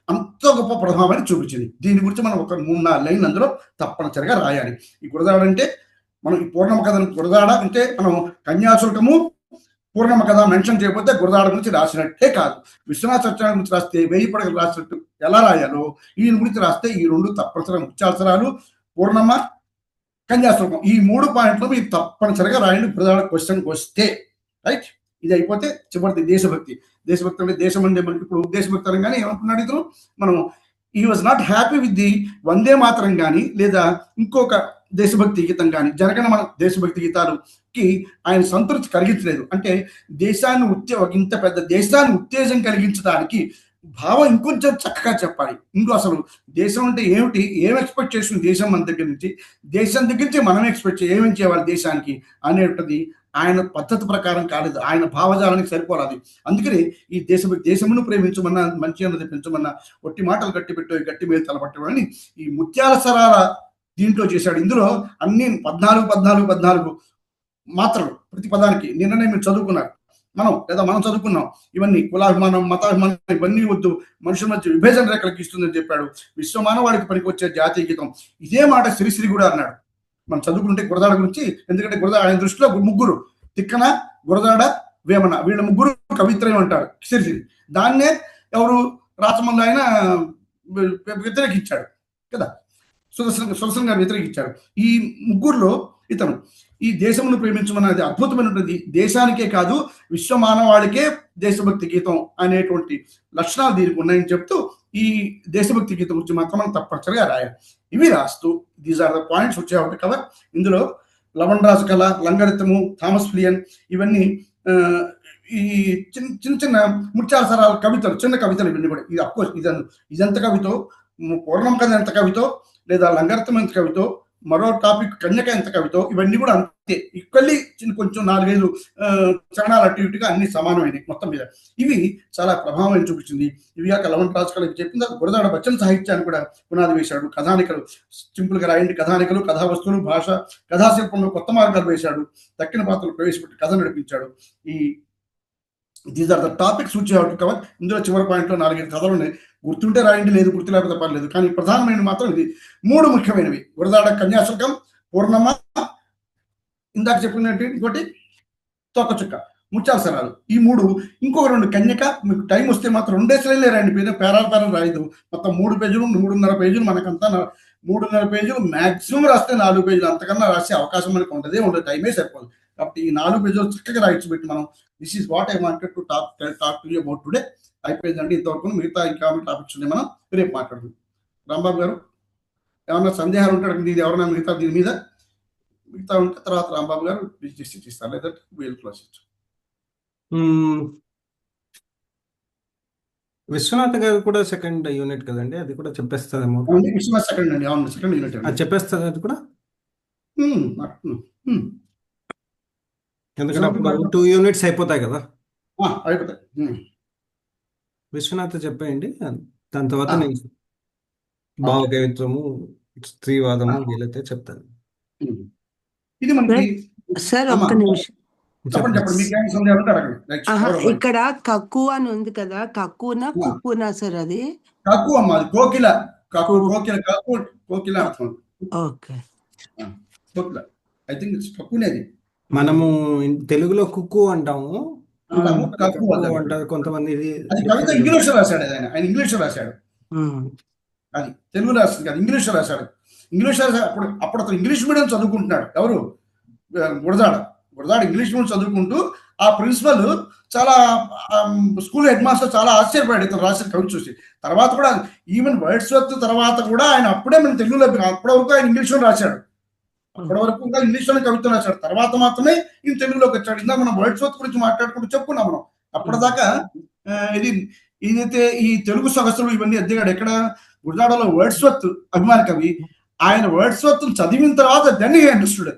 అంత గొప్ప ప్రభావాన్ని చూపించింది. దీని గురించి మనం ఒక 3-4 లైన్లు అందులో తప్పనిసరిగా రాయాలి. ఈ గురదాడ అంటే మనం ఈ పూర్ణమ కథను, గురదాడ అంటే మనం కన్యాశుల్కము పూర్ణమ కథ మెన్షన్ చేయకపోతే గురదాడ గురించి రాసినట్టే కాదు. విశ్వనాథ సత్యనారాయణ గురించి రాస్తే 1000 పడగలు రాసినట్టు ఎలా రాయాలో ఈయన గురించి రాస్తే ఈ 2 తప్పనిసరిగా ముఖ్యాంశాలు, పూర్ణమ కన్యాశుల్కం, ఈ 3 పాయింట్లు మీరు తప్పనిసరిగా రాయండి గురదాడ క్వశ్చన్కి వస్తే. రైట్, ఇది అయిపోతే చివరిది దేశభక్తి. దేశభక్తి అంటే దేశం అంటే మనకి ఇప్పుడు దేశభక్తి అనగానే ఏమనుకున్నాడు ఇతను, మనం ఈ was not happy with the Vande Mataram కానీ లేదా ఇంకొక దేశభక్తి గీతం కానీ, జనగణమన దేశభక్తి గీతాలకి ఆయన సంతృప్తి కలిగించలేదు. అంటే దేశాన్ని ఇంత పెద్ద దేశాన్ని ఉత్తేజం కలిగించడానికి భావం ఇంకొంచెం చక్కగా చెప్పాలి. ఇంకో అసలు దేశం అంటే ఏమిటి, ఏం ఎక్స్పెక్ట్ చేస్తుంది దేశం మన దగ్గర నుంచి, దేశం దగ్గర నుంచి మనం ఎక్స్పెక్ట్ ఏమేం చేయాలి దేశానికి అనేటది ఆయన పద్ధతి ప్రకారం కాలేదు, ఆయన భావజాలానికి సరిపోరాది. అందుకని ఈ దేశమును ప్రేమించమన్నా, మంచి అన్నది పెంచమన్నా, ఒట్టి మాటలు గట్టి మీద తలపట్టమని ఈ ముత్యాల సరాల దీంట్లో చేశాడు. ఇందులో అన్ని 14 మాత్రలు ప్రతి పదానికి. నిన్ననే మీరు చదువుకున్నారు, మనం చదువుకున్నాం. ఇవన్నీ కులాభిమానం, మతాభిమానం ఇవన్నీ వద్దు, మనుషుల మధ్య విభజన రేఖలకు ఇస్తుందని చెప్పాడు. విశ్వమానవాడికి పనికి వచ్చే జాతీయ గీతం. ఇదే మాట శ్రీశ్రీ కూడా అన్నాడు. మనం చదువుకుంటే గురదాడ గురించి, ఎందుకంటే గురదాడ ఆయన దృష్టిలో 3 తిక్కన, గురదాడ, వేమన వీళ్ళ 3 కవిత్రయం అంటారు శ్రీశ్రీ. దాన్నే ఎవరు రాచమల్లి ఆయన వ్యతిరేకించాడు కదా, సుదర్శన్ గారు వ్యతిరేకించాడు. ఈ 3లో ఇతను ఈ దేశమును ప్రేమించమన్నది అద్భుతమైనటువంటి, దేశానికే కాదు విశ్వమానవాళికే దేశభక్తి గీతం అనేటువంటి లక్షణాలు దీనికి ఉన్నాయని చెప్తూ ఈ దేశభక్తి గీతం గురించి మాత్రం మనం తప్పనిసరిగా రాయాలి. ఇవి రాస్తూ దీస్ ఆర్ ద పాయింట్స్ వచ్చే ఒకటి కవర్. ఇందులో లవణరాజు కళ, లంగరితము, థామస్ ఫిలియన్ ఇవన్నీ ఈ చిన్న ముత్యాల సరాల కవితలు, చిన్న కవితలు ఇవన్నీ కూడా. ఇది అఫ్కోర్స్ ఇదెంత కవితో, పూర్ణం కథ ఎంత కవితో, లేదా లంగరితం ఎంత కవితో, మరో టాపిక్ కన్యక ఎంత కవితో, ఇవన్నీ కూడా అంతే ఈక్వల్లీ కొంచెం 4-5 చరణాలు అటు ఇటుగా అన్ని సమానమైనవి మొత్తం మీద. ఇవి చాలా ప్రభావం చూపించింది. ఇవి కాక లవణరాజు కళ చెప్పింది. గురదాడ వచన సాహిత్యాన్ని కూడా పునాది వేశాడు. కథానికలు సింపుల్గా రాయండి, కథానికలు, కథా వస్తువులు, భాష, కథాశిల్పంలో కొత్త మార్గాలు వేశాడు. తక్కిన పాత్రలు ప్రవేశపెట్టి కథ నడిపించాడు. ఈ these are the topics which you have to cover. ఇందులో చివరి పాయింట్లో 4-5 కథలు ఉన్నాయి. గుర్తుంటే రాయండి, లేదు గుర్తు లేకపోతే పర్లేదు. కానీ ప్రధానమైన మాత్రం ఇది 3 ముఖ్యమైనవి. గురదాడ కన్యాశుల్కం, పూర్ణమ, ఇందాక చెప్పినట్టు ఇంకోటి తోకచుక్క, ముత్యాల సరాలు. ఈ 3. ఇంకొక 2 కన్యక. మీకు టైం వస్తే మాత్రం 2 స్లైడ్లే రాయండి, పేరాలు రాయదు. మొత్తం 3 పేజీలు, 3.5 పేజీలు, మనకంతా 3.5 పేజీలు మ్యాక్సిమం రాస్తే 4 పేజీలు, అంతకన్నా రాసే అవకాశం మనకు ఉండదు, టైమే సరిపోదు. కాబట్టి ఈ 4 పేజీలు చక్కగా రాయించి పెట్టి మనం this is what I wanted to talk to you about today. అయిపోయిందండి ఇంతవరకు. మిగతా ఇంకా టాపిక్స్ ఉన్నాయి, మనం రేపు మాట్లాడుకుందాం. రాంబాబు గారు ఏమన్నా సందేహాలు ఉంటాడు ఇది ఎవరైనా మిగతా దీని మీద? మిగతా ఉంటే తర్వాత రాంబాబు గారు ఇస్తారు, లేదంటే వీల్ క్లోజ్ ఇచ్చు. విశ్వనాథ్ గారు కూడా సెకండ్ యూనిట్ కదండి, అది కూడా చెప్పేస్తుందేమో. విశ్వనాథ్ సెకండ్ అండి, అవును సెకండ్ యూనిట్ అది చెప్పేస్తుంది అది కూడా. ఎందుకంటే అప్పుడు 2 యూనిట్స్ అయిపోతాయి కదా. అయిపోతాయి. విశ్వనాథ్ చెప్పేయండి, దాని తర్వాత నేను భావకవిత్వము, స్త్రీవాదము వీలైతే చెప్తాను. ఇది మనకి సార్ ఒక్క నిమిషం ఇక్కడ కక్కు అని ఉంది కదా, కక్కునా కుక్కునా సార్? అది కక్కు అమ్మా, అది కోకిల. కోకిల అర్థం. ఓకే, కోకిల. ఐ థింక్ ఇట్స్ కక్కునేది. మనము తెలుగులో కుక్కు అంటాము, కక్కు అంటారు కొంతమంది. అది కవిత ఇంగ్లీష్ రాశాడు, ఆయన ఇంగ్లీష్ రాశాడు. అది తెలుగు రాసింది కాదు, ఇంగ్లీష్ రాశాడు. ఇంగ్లీష్ రాశాడు. అప్పుడు అతను ఇంగ్లీష్ మీడియం చదువుకుంటున్నాడు. ఎవరు? గురదాడ ఇంగ్లీష్ మీడియం చదువుకుంటూ ఆ ప్రిన్సిపల్ చాలా స్కూల్ హెడ్ మాస్టర్ చాలా ఆశ్చర్యపడాడు ఇతను రాసిన కవిత చూసి. తర్వాత కూడా ఈవెన్ వర్డ్స్వర్త్ తర్వాత కూడా ఆయన అప్పుడే మన తెలుగులో, అప్పటి వరకు ఆయన ఇంగ్లీష్లో రాశాడు. అప్పటి వరకు ఇంకా ఇంగ్లీష్లోనే కవిత రాశాడు. తర్వాత మాత్రమే ఈయన తెలుగులోకి వచ్చాడు. ఇందాక మనం వర్డ్స్వర్త్ గురించి మాట్లాడుకుంటూ చెప్పుకున్నాం మనం. అప్పటిదాకా ఇదైతే ఈ తెలుగు సహస్రులు ఇవన్నీ ఎదిగాడు ఎక్కడ? గురజాడలో వర్డ్స్వర్త్ అభిమాని కవి. ఆయన వర్డ్స్వర్త్ చదివిన తర్వాత దాన్ని అండర్స్టూడ్.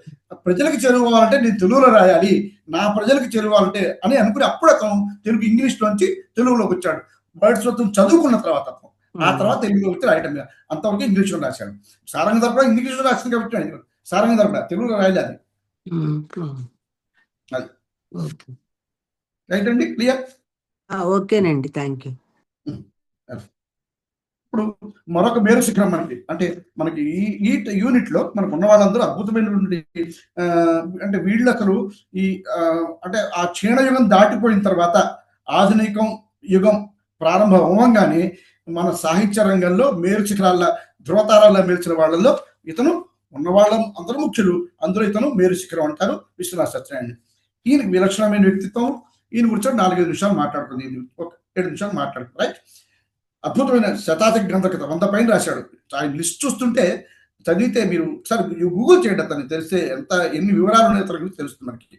ప్రజలకు చేరుకోవాలంటే నేను తెలుగులో రాయాలి, నా ప్రజలకు చేరుకోవాలంటే అని అనుకుని అప్పుడు అతను తెలుగు ఇంగ్లీష్లోంచి తెలుగులోకి వచ్చాడు. వర్డ్స్వర్త్ చదువుకున్న తర్వాత అతను ఆ తర్వాత తెలుగులో వచ్చి రాయటం మీద. అంతవరకు ఇంగ్లీష్లో రాశాడు. సారంగ దర్పణ ఇంగ్లీష్లో రాసింది కాబట్టి సారంగ దర్పణ తెలుగులో రాయాలి. అది రైట్ అండి, క్లియర్? ఓకేనండి, థ్యాంక్ యూ. ఇప్పుడు మరొక మేరు శిఖరం మనకి ఈ యూనిట్ లో మనకు ఉన్న వాళ్ళందరూ అద్భుతమైనటువంటి అంటే వీళ్ళు అసలు ఈ అంటే ఆ క్షీణ యుగం దాటిపోయిన తర్వాత ఆధునికం యుగం ప్రారంభం అవ్వగానే మన సాహిత్య రంగంలో మేరు శిఖరాల ధ్రువతారాల్లో మేల్చిన వాళ్ళలో ఇతను ఉన్న వాళ్ళ అందరూ ముఖ్యులు. అందులో ఇతను మేరు శిఖరం అంటారు, విశ్వనాథ సత్యనారాయణ. ఈయనకి విలక్షణమైన వ్యక్తిత్వం. ఈయన గురించి 4-5 నిమిషాలు మాట్లాడుతుంది, 7 నిమిషాలు మాట్లాడుతుంది. రైట్? అద్భుతమైన శతాధిక గ్రంథకథ 100 పైన రాశాడు. ఆయన లిస్ట్ చూస్తుంటే చదివితే మీరు ఒకసారి గూగుల్ చేయండి, అతన్ని తెలిస్తే ఎన్ని వివరాలు ఉన్నాయో అతని గురించి తెలుస్తుంది మనకి.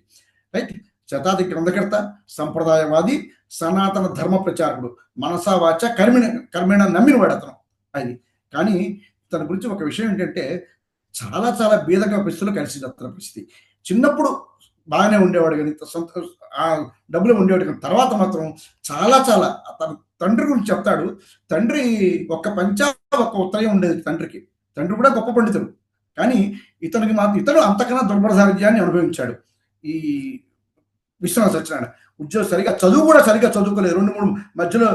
రైట్? శతాధిక గ్రంథకర్త, సంప్రదాయవాది, సనాతన ధర్మ ప్రచారకుడు, మనసా వాచ కర్మేణ నమ్మినవాడు అతను. అది కానీ తన గురించి ఒక విషయం ఏంటంటే చాలా చాలా బీదగా పరిస్థితుల్లో కలిసింది అతని పరిస్థితి. చిన్నప్పుడు బాగానే ఉండేవాడు కానీ డబ్బులు ఉండేవాడు కానీ తర్వాత మాత్రం చాలా చాలా తన తండ్రి గురించి చెప్తాడు. తండ్రి ఒక్క ఉత్తరం ఉండేది తండ్రికి. తండ్రి కూడా గొప్ప పండితుడు, కానీ ఇతనికి మాత్రం ఇతడు అంతకన్నా దుర్భరసాధ్యాన్ని అనుభవించాడు. ఈ విశ్వనాథ సత్యనారాయణ ఉద్యోగం చదువు కూడా సరిగా చదువుకోలేదు. 2-3 మధ్యలో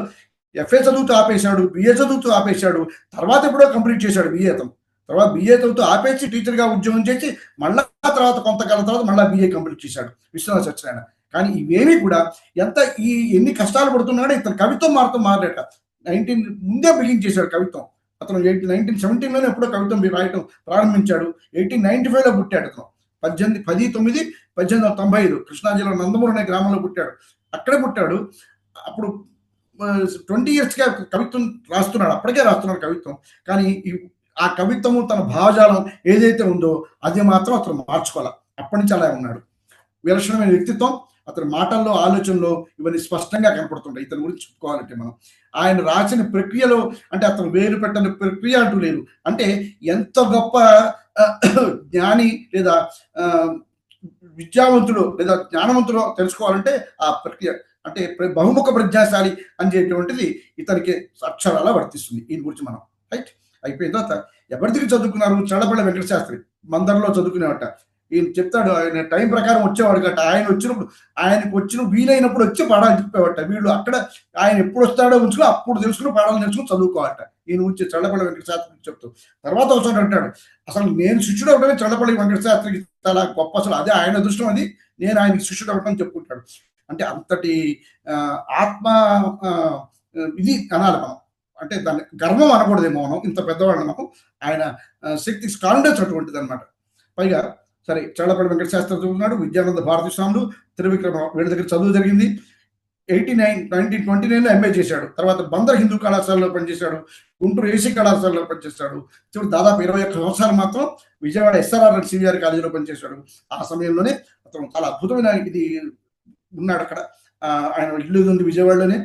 FA చదువుతూ ఆపేశాడు, BA చదువుతూ ఆపేశాడు. తర్వాత ఎప్పుడో కంప్లీట్ చేశాడు BA. అతను తర్వాత BA చదువుతూ ఆపేసి టీచర్గా ఉద్యోగం చేసి మళ్ళా తర్వాత కొంతకాలం తర్వాత మళ్ళీ BA కంప్లీట్ చేశాడు విశ్వనాథ సత్యనారాయణ. కానీ ఇవేమీ కూడా ఎన్ని కష్టాలు పడుతున్నాడో ఇతను కవిత్వం మారట. 19 ముందే బిగిన్ చేశాడు కవిత్వం. అతను 1917లోనే ఎప్పుడో కవిత్వం రాయటం ప్రారంభించాడు. 1895లో పుట్టాడు అతను. 1895 కృష్ణా జిల్లా నందమూరు అనే గ్రామంలో పుట్టాడు. అక్కడే పుట్టాడు. అప్పుడు 20 yearsగా కవిత్వం రాస్తున్నాడు. అప్పటికే రాస్తున్నాడు కవిత్వం. కానీ ఆ కవిత్వము తన భావజాలం ఏదైతే ఉందో అది మాత్రం అతను మార్చుకోవాలి. అప్పటి నుంచి అలా ఉన్నాడు. విలక్షణమైన వ్యక్తిత్వం. అతని మాటల్లో, ఆలోచనలో ఇవన్నీ స్పష్టంగా కనపడుతుంటాయి. ఇతని గురించి చెప్పుకోవాలంటే మనం ఆయన రాసిన ప్రక్రియలో అంటే అతను వేరు పెట్టని ప్రక్రియ అంటూ లేదు. అంటే ఎంత గొప్ప జ్ఞాని లేదా విద్యావంతుడు లేదా జ్ఞానవంతుడు తెలుసుకోవాలంటే ఆ ప్రక్రియ అంటే బహుముఖ ప్రజ్ఞాశాలి అనేటువంటిది ఇతనికి అక్షరాలా వర్తిస్తుంది. దీని గురించి మనం రైట్ అయిపోయిన తర్వాత ఎవరి దగ్గర చదువుకున్నారు? చల్లపల్లి వెంకట శాస్త్రి మందర్లో చదువుకునేవట. ఈయన చెప్తాడు, ఆయన టైం ప్రకారం వచ్చేవాడు గట. ఆయనకు వచ్చిన వీలైనప్పుడు వచ్చి పాఠాలు చెప్పేవాట. వీళ్ళు అక్కడ ఆయన ఎప్పుడు వస్తాడో ఉంచుకుని అప్పుడు తెలుసుకుని పాఠాలు నేర్చుకుని చదువుకోవాలట. ఈయన ఉంచి చల్లపల్లి వెంకట శాస్త్రి చెప్తూ తర్వాత ఒకసారి అంటాడు, అసలు నేను శిష్యుడు అవడమే చల్లపల్లి వెంకట శాస్త్రికి చాలా గొప్ప, అసలు అదే ఆయన అదృష్టం, అది నేను ఆయనకి శిష్యుడు అవడం చెప్పుకుంటాడు. అంటే అంతటి ఆత్మ ఇది అనాలి మనం. అంటే దాన్ని గర్వం అనకూడదేమో మనం, ఇంత పెద్దవాళ్ళు మనం. ఆయన శక్తి స్కాండర్స్ అటువంటిది అనమాట. పైగా సరే, చల్లపల్లి వెంకట శాస్త్రి చదువుతున్నాడు, విద్యానంద భారతీ స్వాములు, త్రివిక్రమ వీళ్ళ దగ్గర చదువు జరిగింది. 1929లో ఎంఏ చేశాడు. తర్వాత బందర్ హిందూ కళాశాలలో పనిచేశాడు, గుంటూరు ఏసీ కళాశాలలో పనిచేశాడు. చివరి దాదాపు 21 సంవత్సరాలు మాత్రం విజయవాడ ఎస్ఆర్ఆర్ అండ్ సివిఆర్ కాలేజీలో పనిచేశాడు. ఆ సమయంలోనే అతను చాలా అద్భుతమైన ఇది ఉన్నాడు అక్కడ. ఆయన ఇల్లు ఉంది విజయవాడలోనే.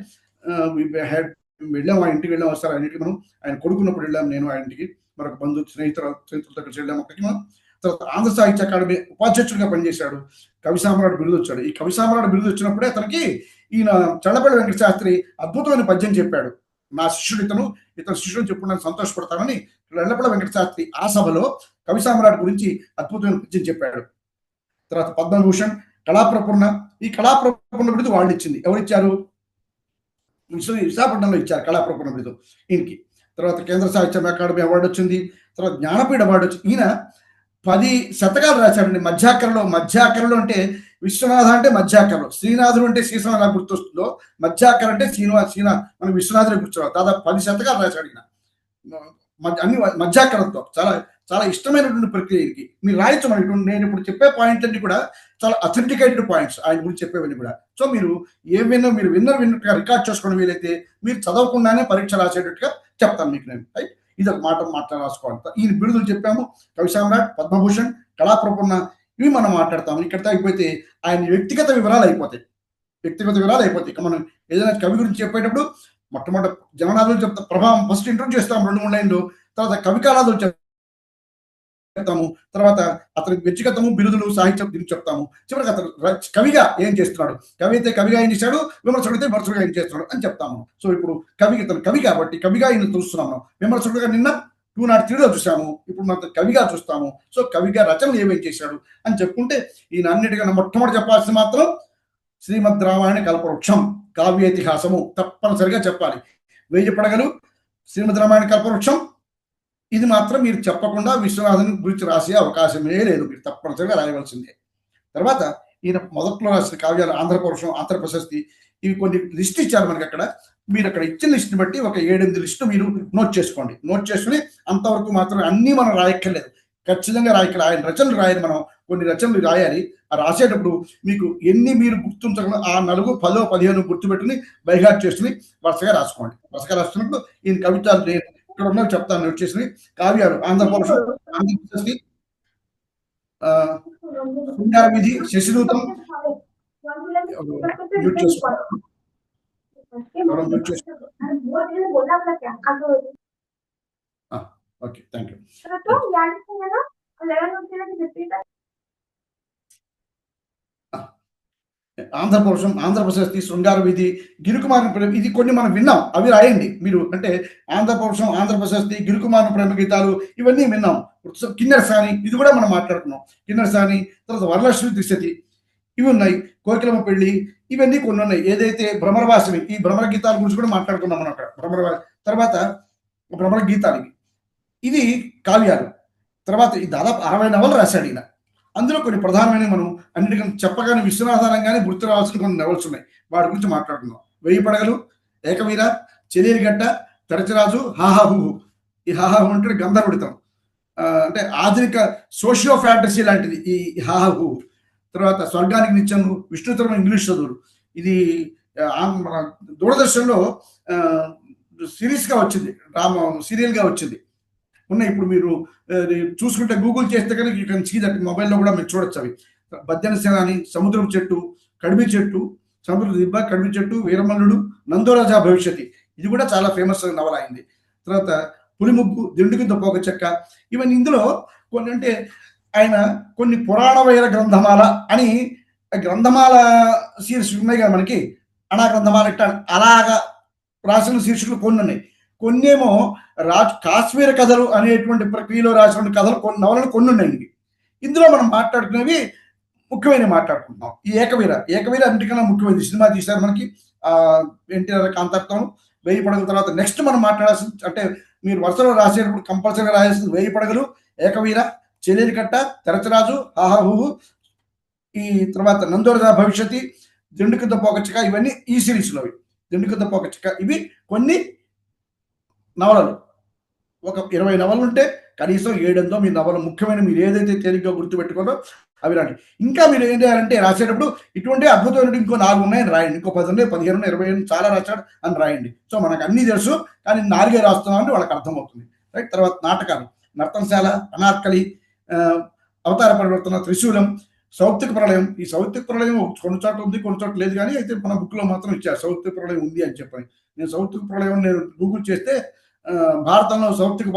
వెళ్ళాం, ఆ ఇంటికి వెళ్ళాం. వస్తారు ఆయన ఇంటికి మనం, ఆయన కొడుకున్నప్పుడు వెళ్ళాం నేను ఆయన ఇంటికి, మరొక స్నేహితులతో కలిసి వెళ్ళాం అక్కడికి మనం. తర్వాత ఆంధ్ర సాహిత్య అకాడమీ ఉపాధ్యక్షుడిగా పనిచేశాడు. కవి సామ్రాట్ బిరుదు వచ్చాడు. ఈ కవి సామ్రాట్ బిరుదు వచ్చినప్పుడే అతనికి ఈయన చల్లపల్లి వెంకట శాస్త్రి అద్భుతమైన పద్యం చెప్పాడు. నా శిష్యుడు ఇతను శిష్యుడు చెప్పుడు నేను సంతోషపడతానని చల్లపల్లి వెంకట శాస్త్రి ఆ సభలో కవి సామ్రాట్ గురించి అద్భుతమైన పద్యం చెప్పాడు. తర్వాత పద్మభూషణ్, కళాప్రపూర్ణ. ఈ కళాప్రపూర్ణ బిరుదు వాళ్ళు ఇచ్చింది. ఎవరిచ్చారు? విశాఖపట్నంలో ఇచ్చారు కళాప్రపూర్ణ బిరుదు ఈయనకి. తర్వాత కేంద్ర సాహిత్య అకాడమీ అవార్డు వచ్చింది. తర్వాత జ్ఞానపీఠ అవార్డు వచ్చింది. ఈయన 10 శతకాలు రాశాడండి. మధ్యాకరలో అంటే విశ్వనాథ అంటే మధ్యాకరలో, శ్రీనాథుడు అంటే శ్రీశ్వర ఎలా గుర్తొస్తుందో మధ్యాకర అంటే మన విశ్వనాథుడే గుర్తురావు. దాదాపు 10 శతకాలు రాశాడు ఈయన, అన్ని మధ్యాకరంతో. చాలా చాలా ఇష్టమైనటువంటి ప్రక్రియకి మీరు రాయొచ్చు. మనకి నేను ఇప్పుడు చెప్పే పాయింట్ అన్ని కూడా చాలా అథెంటికేటెడ్ పాయింట్స్ ఆయన గురించి చెప్పేవన్నీ కూడా. సో మీరు మీరు విన్నట్టుగా రికార్డ్ చేసుకోవడం వీలైతే మీరు చదవకుండానే పరీక్ష రాసేటట్టుగా చెప్తాను మీకు నేను. రైట్, ఇది ఒక మాట రాసుకోవాలి. ఈయన బిరుదులు చెప్పాము, కవి సామ్రాట్, పద్మభూషణ్, కళాప్రపూర్ణ, ఇవి మనం మాట్లాడతాము. ఇక్కడ అయిపోతే ఆయన వ్యక్తిగత వివరాలు అయిపోతాయి. ఇక మనం ఏదైనా కవి గురించి చెప్పేటప్పుడు మొట్టమొదటి జననాథులు చెప్తాం, ప్రభావం ఫస్ట్ ఇంట్రొడ్యూస్ చేస్తాం 2-3 లైన్లు. తర్వాత కవికాలాదులు చెప్తాము. తర్వాత అతని వ్యక్తిగతము, బిరుదులు, సాహిత్యం గురించి చెప్తాము. చివరికి అతను కవిగా ఏం చేస్తున్నాడు, కవి అయితే కవిగా ఏం చేశాడు, విమర్శకుడు అయితే విమర్శకుడుగా ఏం చేస్తున్నాడు అని చెప్తాము. సో ఇప్పుడు ఇతను కవి కాబట్టి కవిగా ఈయన చూస్తున్నాము. విమర్శకుడుగా నిన్న 203లో చూసాము, ఇప్పుడు మనం కవిగా చూస్తాము. సో కవిగా రచనలు ఏమేం చేశాడు అని చెప్పుకుంటే ఈయన అన్నిటికన్నా మొట్టమొదటి చెప్పాల్సింది మాత్రం శ్రీమద్ రామాయణ కల్పవృక్షం, కావ్యేతిహాసము తప్పనిసరిగా చెప్పాలి. 1000 పడగలు, శ్రీమద్ రామాయణ కల్పవృక్షం, ఇది మాత్రం మీరు చెప్పకుండా విశ్వనాథుని గురించి రాసే అవకాశమే లేదు. మీరు తప్పనిసరిగా రాయవలసిందే. తర్వాత ఈయన మొదట్లో రాసిన కావ్యాలు ఆంధ్రపౌరుషం, ఆంధ్ర ప్రశస్తి, ఇవి కొన్ని లిస్ట్ ఇచ్చారు మనకి అక్కడ. మీరు అక్కడ ఇచ్చిన లిస్ట్ని బట్టి ఒక 7-8 లిస్టు మీరు నోట్ చేసుకోండి. నోట్ చేసుకుని అంతవరకు మాత్రమే, అన్నీ మనం రాయక్కర్లేదు, ఖచ్చితంగా రాయక్కర్లేదు. ఆయన రచనలు రాయాలి, మనం కొన్ని రచనలు రాయాలి. ఆ రాసేటప్పుడు మీకు ఎన్ని మీరు గుర్తుంచగల ఆ 4, 10, 15 గుర్తుపెట్టుకుని బైహార్ట్ చేసుకుని వరుసగా రాసుకోండి. వరుసగా రాస్తున్నప్పుడు ఈయన కవితలు ఇక్కడ ఉన్నవి చెప్తాను నోట్ చేసుకుని. కావ్యాలు ఆంధ్రపౌరుషం, Andhra Prashasti, Shringara Veedhi, Shashidootam. Okay, thank you. Andhrapourusham, Andhra Prashasti, Shringara Veedhi, గిరికుమారుని ప్రేమ, ఇది కొన్ని మనం విన్నాం, అవి రాయండి మీరు. అంటే ఆంధ్రపౌరుషం, ఆంధ్ర ప్రశస్తి, గిరికుమారుని ప్రేమ గీతాలు ఇవన్నీ విన్నాం. కిన్నెరసాని, ఇది కూడా మనం మాట్లాడుకున్నాం. కిన్నెరసాని, తర్వాత వరలక్ష్మి త్రిశతి, ఇవి ఉన్నాయి. కోకిలమ్మ పెళ్లి, ఇవన్నీ కొన్ని ఉన్నాయి. ఏదైతే భ్రమరవాసిని, ఈ భ్రమర గీతాల గురించి కూడా మాట్లాడుకున్నాం మనం అక్కడ. తర్వాత భ్రమర గీతాలు, ఇది కావ్యాలు. తర్వాత ఈ దాదాపు 60 నవలు రాశాడు ఈయన. అందులో కొన్ని ప్రధానమైన మనం అన్నిటికన్నా చెప్పగానే విశ్వనాథానంగానే గుర్తు రావాల్సిన కొన్ని నవల్స్ ఉన్నాయి, వాటి గురించి మాట్లాడుకుందాం. 1000 పడగలు, ఏకవీర, చెలేరిగట్ట, తరచరాజు, హాహాహు. ఈ హాహాహు అంటే గంధర్వుడితం, అంటే ఆధునిక సోషియో ఫ్యాంటసీ లాంటిది ఈ హాహాహు. తర్వాత స్వర్గానికి నిత్యం, విష్ణుతరం ఇంగ్లీష్ చదువులు, ఇది మన దూరదర్శన్లో సిరీస్గా వచ్చింది, సీరియల్గా వచ్చింది. ఉన్నాయి. ఇప్పుడు మీరు చూసుకుంటే గూగుల్ చేస్తే కనుక యూ కెన్ సీ దట్, మొబైల్లో కూడా మీరు చూడొచ్చు అవి. బద్దెన సేనాని, సముద్రపు చెట్టు, కడిమి చెట్టు, సముద్ర దిబ్బ, కడిమి చెట్టు, వీరమల్లుడు, నందోరాజా భవిష్యతి, ఇది కూడా చాలా ఫేమస్ నవల అయింది. తర్వాత పులిముగ్గు, దిండు కింద పోక చెక్క, ఇవన్నీ. ఇందులో కొన్ని అంటే ఆయన కొన్ని పురాణ వైర గ్రంథమాల అని గ్రంథమాల శీర్షికలు ఉన్నాయి కదా మనకి, అనా గ్రంథమాల ఇట్లా అలాగా రాసిన శీర్షికలు కొన్ని ఉన్నాయి. కొన్నేమో కాశ్మీర కథలు అనేటువంటి ప్రక్రియలో రాసినటువంటి కథలు, కొన్ని నవలలు కొన్ని ఉన్నాయి. ఇందులో మనం మాట్లాడుకునేవి ముఖ్యమైన మాట్లాడుకుంటున్నాం. ఈ ఏకవీర అన్నిటికన్నా ముఖ్యమైనది. సినిమా తీశారు మనకి ఎన్టీఆర్ కాంతార్థం, 1000 పడగల తర్వాత నెక్స్ట్ మనం మాట్లాడాల్సింది, అంటే మీరు వరుసలో రాసేటప్పుడు కంపల్సరీగా రాయాల్సింది 1000 పడగలు, ఏకవీర, చెల్లెలి కట్ట, తెరచరాజు, ఆహాహుహు, ఈ తర్వాత నందోరద భవిష్యత్తు, దిండుకింద పోకచ్చిక, ఇవన్నీ ఈ సిరీస్లోవి. దిండుకింద పోకచ్చిక ఇవి కొన్ని నవలలు. ఒక 20 నవలలు ఉంటే కనీసం 7 మీ నవల ముఖ్యమైన మీరు ఏదైతే తేలిగ్గా గుర్తుపెట్టుకోరో అవి రాండి. ఇంకా మీరు ఏం చేయాలంటే రాసేటప్పుడు ఇటువంటి అద్భుతమైన ఇంకో 4 ఉన్నాయని రాయండి, ఇంకో 10 ఉన్నాయి, 15 ఉన్నాయి, 20 చాలా రాశాడు అని రాయండి. సో మనకు అన్నీ తెలుసు కానీ 4 రాస్తున్నామని వాళ్ళకి అర్థమవుతుంది. రైట్. తర్వాత నాటకాలు, నర్తనశాల, అనార్కలి, అవతార పరివర్తన, త్రిశూలం, సౌప్తిక ప్రళయం. ఈ సౌప్తిక ప్రళయం కొన్ని చోట్ల ఉంది, కొన్ని చోట్ల లేదు, కానీ అయితే మన బుక్ లో మాత్రం ఇచ్చారు సౌప్తిక ప్రళయం ఉంది అని చెప్పని. నేను సౌప్తిక ప్రళయం నేను గూగుల్ చేస్తే భారతంలో సౌప్తిక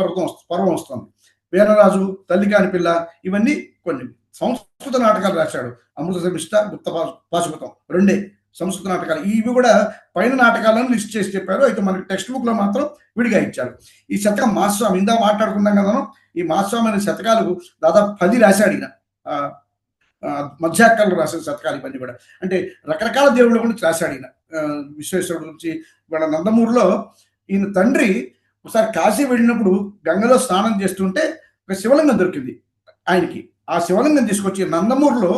పర్వం వస్తుంది. వీరరాజు, తల్లికాని పిల్ల, ఇవన్నీ కొన్ని. సంస్కృత నాటకాలు రాశాడు, అమృత శర్మిష్ట, గుప్త పాశుపతం, 2 సంస్కృత నాటకాలు. ఇవి కూడా పైన నాటకాలను లిస్ట్ చేసి చెప్పారు, అయితే మనకి టెక్స్ట్ బుక్ లో మాత్రం విడిగా ఇచ్చారు. ఈ శతకం మాస్వామి, ఇందా మాట్లాడుకున్నాం కదా, ఈ మాస్వామి అనే శతకాలు దాదాపు 10 రాశాడు ఈయన. మధ్యాకాలంలో రాసిన శతకాలు ఇవన్నీ కూడా. అంటే రకరకాల దేవుళ్ళ గురించి రాశాడు ఈయన. విశ్వేశ్వరుడు గురించి. వాళ్ళ నందమూరులో ఈయన తండ్రి ఒకసారి కాశీ వెళ్ళినప్పుడు గంగలో స్నానం చేస్తుంటే ఒక శివలింగం దొరికింది ఆయనకి. ఆ శివలింగం తీసుకొచ్చి నందమూరులో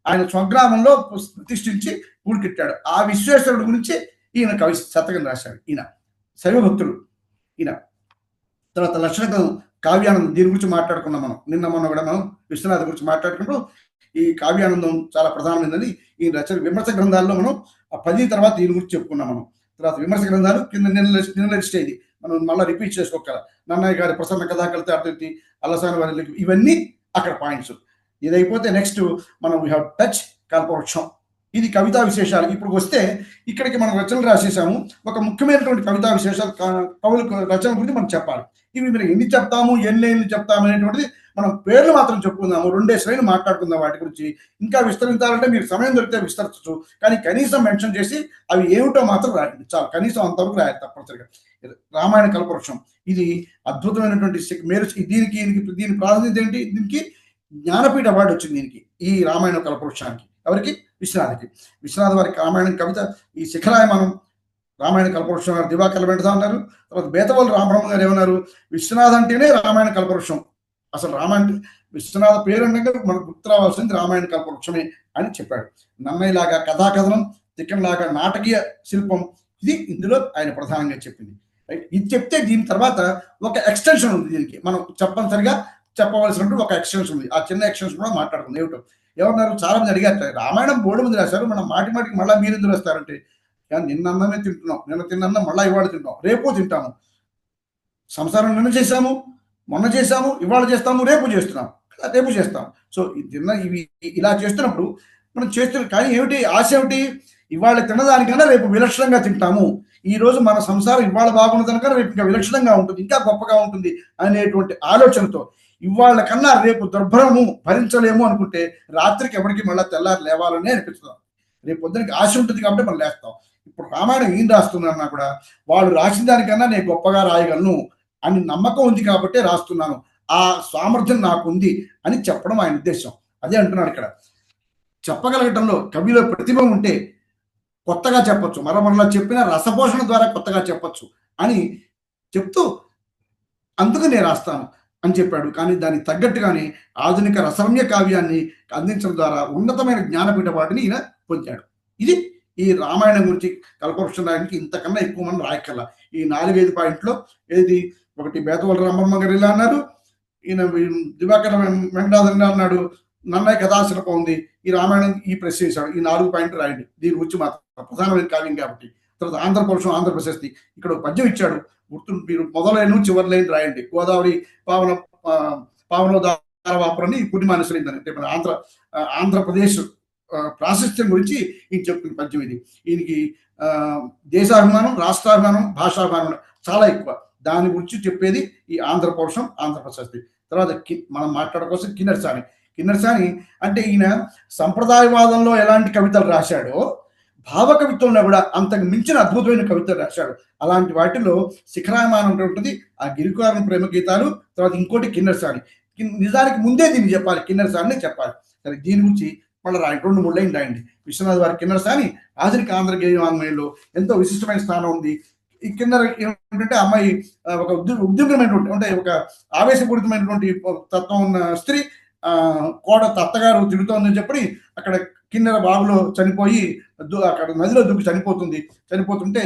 ఆయన స్వగ్రామంలో ప్రతిష్ఠించి గుడికెట్టాడు. ఆ విశ్వేశ్వరుడు గురించి ఈయన కవి శతకం రాశాడు. ఈయన శైవభక్తుడు ఈయన. తర్వాత లక్షణకం, కావ్యానందం, దీని గురించి మాట్లాడుకున్నాం మనం నిన్న మొన్న కూడా. మనం విశ్వనాథ్ గురించి మాట్లాడుకున్నప్పుడు ఈ కావ్యానందం చాలా ప్రధానమైనదని ఈ రచన విమర్శ గ్రంథాల్లో మనం ఆ 10 తర్వాత దీని గురించి చెప్పుకున్నాం మనం. తర్వాత విమర్శ గ్రంథాలు కింద నిన్న లిస్ట్ అయింది, మనం మళ్ళీ రిపీట్ చేసుకోగల. నన్నయ్య గారి ప్రసన్న కథా కలితే అర్థి, అల్లసాని వారి, ఇవన్నీ అక్కడ పాయింట్స్. ఇదైపోతే నెక్స్ట్ మనం వీ హ్యావ్ టచ్ కల్పవృక్షం. ఇది కవితా విశేషాలు. ఇప్పుడు వస్తే ఇక్కడికి మనం రచనలు రాసేసాము. ఒక ముఖ్యమైనటువంటి కవితా విశేషాలు, కవుల రచన గురించి మనం చెప్పాలి. ఇవి మీరు ఎన్ని చెప్తాము, ఎన్ని చెప్తాము అనేటువంటిది మనం పేర్లు మాత్రం చెప్పుకుందాము, 2 శ్రేణులు మాట్లాడుకుందాం వాటి గురించి. ఇంకా విస్తరించాలంటే మీరు సమయం దొరికితే విస్తరించచ్చు, కానీ కనీసం మెన్షన్ చేసి అవి ఏమిటో మాత్రం రాయండి చాలు. కనీసం అంతవరకు రాయాలి తప్పనిసరిగా. రామాయణ కల్పవృక్షం ఇది అద్భుతమైనటువంటి మీరు దీని ప్రాధాన్యత ఏంటి? దీనికి జ్ఞానపీఠ అవార్డు వచ్చింది దీనికి, ఈ రామాయణ కల్పవృక్షానికి. ఎవరికి? విశ్వనాథ్కి. విశ్వనాథ్ వారికి రామాయణం కవిత, ఈ శిఖరాయమానం రామాయణ కల్పవృక్షం గారు దివాకర్ల వెంటదా అన్నారు. తర్వాత బేతవల్లి రామబ్రహ్మ గారు ఏమన్నారు? విశ్వనాథ్ అంటేనే రామాయణ కల్పవృక్షం. అసలు రామాయణ విశ్వనాథ పేరు అంటే మనకు గుర్తు రావాల్సింది రామాయణ కల్పవృక్షమే అని చెప్పాడు. నన్నయ్య లాగా కథాకథనం, తిక్కన్ లాగా నాటకీయ శిల్పం, ఇది ఇందులో ఆయన ప్రధానంగా చెప్పింది. రైట్. ఇది చెప్తే దీని తర్వాత ఒక ఎక్స్టెన్షన్ ఉంది దీనికి, మనం చెప్పనిసరిగా చెప్పవలసినట్టు ఒక ఎక్స్టెన్షన్ ఉంది. ఆ చిన్న ఎక్స్టెన్షన్ కూడా మాట్లాడుకుంది. ఏమిటో ఏమన్నారు? చాలా మంది అడిగారు, రామాయణం బోర్డు మంది రాశారు, మనం మాటికి మళ్ళీ మీరు ఎందుకు రాస్తారంటే, నిన్న అన్నమే తింటున్నాం, నిన్న తిన్న మళ్ళీ ఇవాళ తింటాం, రేపు తింటాము. సంసారం నిన్న చేశాము, మొన్న చేశాము, ఇవాళ చేస్తాము, రేపు చేస్తాం. సో ఇవి ఇలా చేస్తున్నప్పుడు మనం చేస్తున్నాం. కానీ ఏమిటి ఆశ? ఏమిటి? ఇవాళ తినదానికన్నా రేపు విలక్షణంగా తింటాము. ఈ రోజు మన సంసారం ఇవాళ బాగున్నదానికన్నా రేపు ఇంకా విలక్షణంగా ఉంటుంది, ఇంకా గొప్పగా ఉంటుంది అనేటువంటి ఆలోచనతో ఇవాళ కన్నా రేపు దుర్భరము భరించలేము అనుకుంటే రాత్రికి ఎవరికి మళ్ళీ తెల్లారి లేవాలని అనిపిస్తున్నాం. రేపు పొద్దునకి ఆశ ఉంటుంది కాబట్టి మనం లేస్తాం. ఇప్పుడు రామాయణం ఏం రాస్తున్నారన్నా కూడా వాళ్ళు రాసిన దానికన్నా నేను గొప్పగా రాయగలను అని నమ్మకం ఉంది కాబట్టి రాస్తున్నాను, ఆ సామర్థ్యం నాకుంది అని చెప్పడం ఆయన ఉద్దేశం. అదే అంటున్నాడు ఇక్కడ. చెప్పగలగటంలో కవిలో ప్రతిభ ఉంటే కొత్తగా చెప్పొచ్చు, మరలా చెప్పిన రసపోషణ ద్వారా కొత్తగా చెప్పొచ్చు అని చెప్తూ అందుకు నేను రాస్తాను అని చెప్పాడు. కానీ దానికి తగ్గట్టుగానే ఆధునిక రసరమ్య కావ్యాన్ని అందించడం ద్వారా ఉన్నతమైన జ్ఞానపీఠ వాటిని ఈయన పొందాడు. ఇది ఈ రామాయణం గురించి కల్పవృక్షం రాయడానికి ఇంతకన్నా ఎక్కువ మనం రాయకల్లా. ఈ 4-5 పాయింట్లో ఏది? ఒకటి బేతవల్లి రామబ్రహ్మ గారు ఇలా అన్నారు, ఈయన దివాకర్ వెంకటాధరణ అన్నాడు, నన్నయ్య కథాశిల్పం ఉంది, ఈ రామాయణం ఈ ప్రెస్ చేశాడు. ఈ 4 పాయింట్లు రాయండి దీని గురించి మాత్రం, ప్రధానమైన కావ్యం కాబట్టి. తర్వాత ఆంధ్రపౌరుషం, ఆంధ్ర ప్రశస్తి, ఇక్కడ ఒక పద్యం ఇచ్చాడు, గుర్తు మీరు మొదలైన చివరి లైన్ రాయండి. గోదావరి పావనోదారవాపురని పుణ్యమానుసరిందని, అంటే మన ఆంధ్రప్రదేశ్ ప్రాశస్త్యం గురించి ఈయన చెప్తున్న పద్యం ఇది. ఈయనకి దేశాభిమానం, రాష్ట్రాభిమానం, భాషాభిమానం చాలా ఎక్కువ. దాని గురించి చెప్పేది ఈ ఆంధ్ర పౌరుషం, ఆంధ్ర ప్రశస్తి. తర్వాత మనం మాట్లాడుకోసం కిన్నెరసాని అంటే ఈయన సంప్రదాయవాదంలో ఎలాంటి కవితలు రాశాడో భావ కవిత్వంలో కూడా అంతకు మించిన అద్భుతమైన కవితలు రాశాడు. అలాంటి వాటిలో శిఖరాయమానం ఉంటుంది, ఆ గిరికారుని ప్రేమ గీతాలు, తర్వాత ఇంకోటి కిన్నెరసాని. నిజానికి ముందే దీన్ని చెప్పాలి, కిన్నెర సాని చెప్పాలి. సరే, దీని గురించి మళ్ళీ రాయండి, 2-3 లైన్లు రాయండి. విశ్వనాథ్ వారి కిన్నెర సాని ఆధునిక ఆంధ్ర గేయ వాంగ్మయంలో ఎంతో విశిష్టమైన స్థానం ఉంది. ఈ కిన్నెర ఏంటంటే అమ్మాయి ఒక ఉద్యోగమైనటువంటి, అంటే ఒక ఆవేశపూరితమైనటువంటి తత్వం ఉన్న స్త్రీ, అత్తగారు తిడుతోందని చెప్పి అక్కడ కిన్నెర బావిలో చనిపోయి అక్కడ నదిలో దూకి చనిపోతుంటే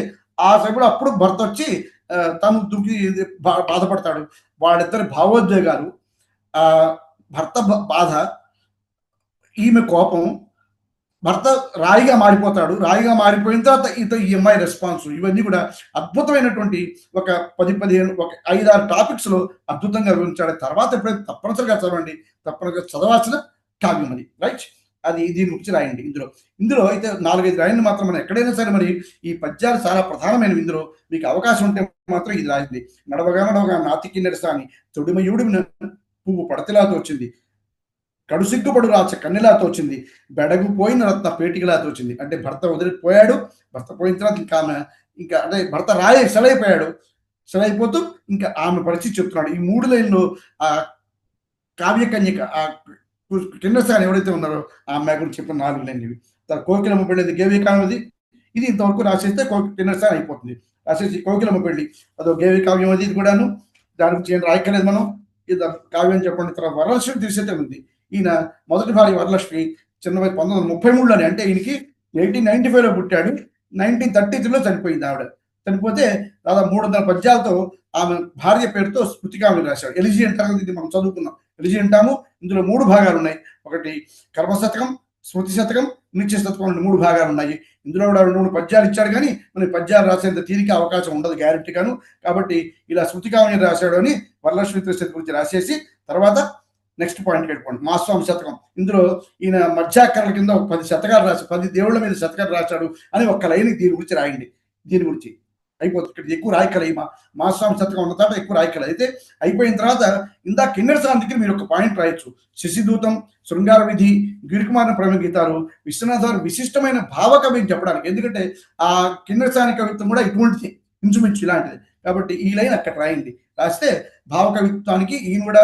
ఆ సమయంలో అప్పుడు భర్త వచ్చి తను దూకి బాధపడతాడు. వాళ్ళిద్దరి భావోద్వేగాలు, భర్త బాధ, ఈమె కోపం, భర్త రాయిగా మారిపోతాడు. రాయిగా మారిపోయిన తర్వాత ఈ అమ్మాయి రెస్పాన్స్, ఇవన్నీ కూడా అద్భుతమైనటువంటి ఒక 10-15 ఒక 5-6 టాపిక్స్ లో అద్భుతంగా వివరించాడు. తర్వాత ఎప్పుడైతే తప్పనిసరిగా చదవండి, తప్పనిసరిగా చదవాల్సిన కావ్యం అది, రైట్? అది దీని గురించి రాయండి. ఇందులో అయితే 4-5 రాయండి మాత్రం. మనం ఎక్కడైనా సరే మరి ఈ పద్యాలు చాలా ప్రధానమైనవి. ఇందులో మీకు అవకాశం ఉంటే మాత్రం ఇది రాయండి. నడవగా నాతి కిన్నెర సాని తొడిమయుడి పువ్వు పడతిలాతో వచ్చింది, కడు సిగ్గుపడు రాచ కన్నెలాతో వచ్చింది, బెడగుపోయిన రత్న పేటికలాతో వచ్చింది. అంటే భర్త వదిలిపోయాడు, భర్త పోయిన తర్వాత ఇంకా అంటే భర్త సెలైపోతూ ఇంకా ఆమె పరిస్థితి చెప్తున్నాడు. ఈ 3 లైన్లు ఆ కావ్యకన్యక, ఆ కిన్నెర సాని ఎవరైతే ఉన్నారో ఆ అమ్మాయి గురించి చెప్పిన 4 లైన్లు ఇవి. కోకిలమ్మ పెళ్ళి గేవి కావ్యం, ఇది ఇంతవరకు రాసేస్తే కిన్నెర సాని అయిపోతుంది. రాసేసి కోకిలమ్మ పెళ్ళి అదో గేవి కావ్యం, అది కూడాను. దాని గురించి ఏం రాయక్కలేదు మనం, ఇది కావ్యం చెప్పండి. తర్వాత వరలక్ష్మి తీసేతే ఉంది. ఈయన మొదటి భార్య వరలక్ష్మి చిన్న వయసు 1933లోనే, అంటే ఈయనకి 1895లో పుట్టాడు, 1933లో చనిపోయింది ఆవిడ. చనిపోతే దాదాపు 300 పద్యాలతో ఆమె భార్య పేరుతో స్మృతికావ్యం రాశాడు. ఎలిజీ అంటారు, ఇది మనం చదువుకున్నాం, ఎలిజీ అంటాము. ఇందులో 3 భాగాలు ఉన్నాయి. ఒకటి కర్మశతకం, స్మృతి శతకం, నిత్య శతకం, 3 భాగాలు ఉన్నాయి. ఇందులో కూడా 2-3 పద్యాలు ఇచ్చాడు, కానీ మనకి పద్యాలు రాసేంత తీరిక అవకాశం ఉండదు గ్యారెంటీగాను. కాబట్టి ఇలా స్మృతికావ్యం రాశాడు అని వరలక్ష్మి త్రిశతి గురించి రాసేసి తర్వాత నెక్స్ట్ పాయింట్కి వెళ్ళిపోండి. మాస్వామి శతకం, ఇందులో ఈయన మధ్యాకరణ కింద 10 శతకాలు రాసి 10 దేవుళ్ళ మీద శతకాలు రాశాడు అని ఒక్క లైన్ దీని గురించి రాయండి. దీని గురించి అయిపోతుంది. ఇక్కడ ఎక్కువ రాయకల, ఈ మాస్వామి శతకం ఉన్న తర్వాత ఎక్కువ రాయకల. అయితే అయిపోయిన తర్వాత ఇందా కిన్నెర సాని దగ్గర మీరు ఒక పాయింట్ రాయొచ్చు. శశిదూతం, శృంగార విధి, గిరికుమార ప్రేమ గీతాలు, విశ్వనాథ్ వారు విశిష్టమైన భావకవి చెప్పడానికి. ఎందుకంటే ఆ కిన్నెర సాని కవిత్వం కూడా ఇటువంటిది, ఇంచుమించు ఇలాంటిది. కాబట్టి ఈ లైన్ అక్కడ రాయండి. రాస్తే భావకవిత్వానికి ఈయన కూడా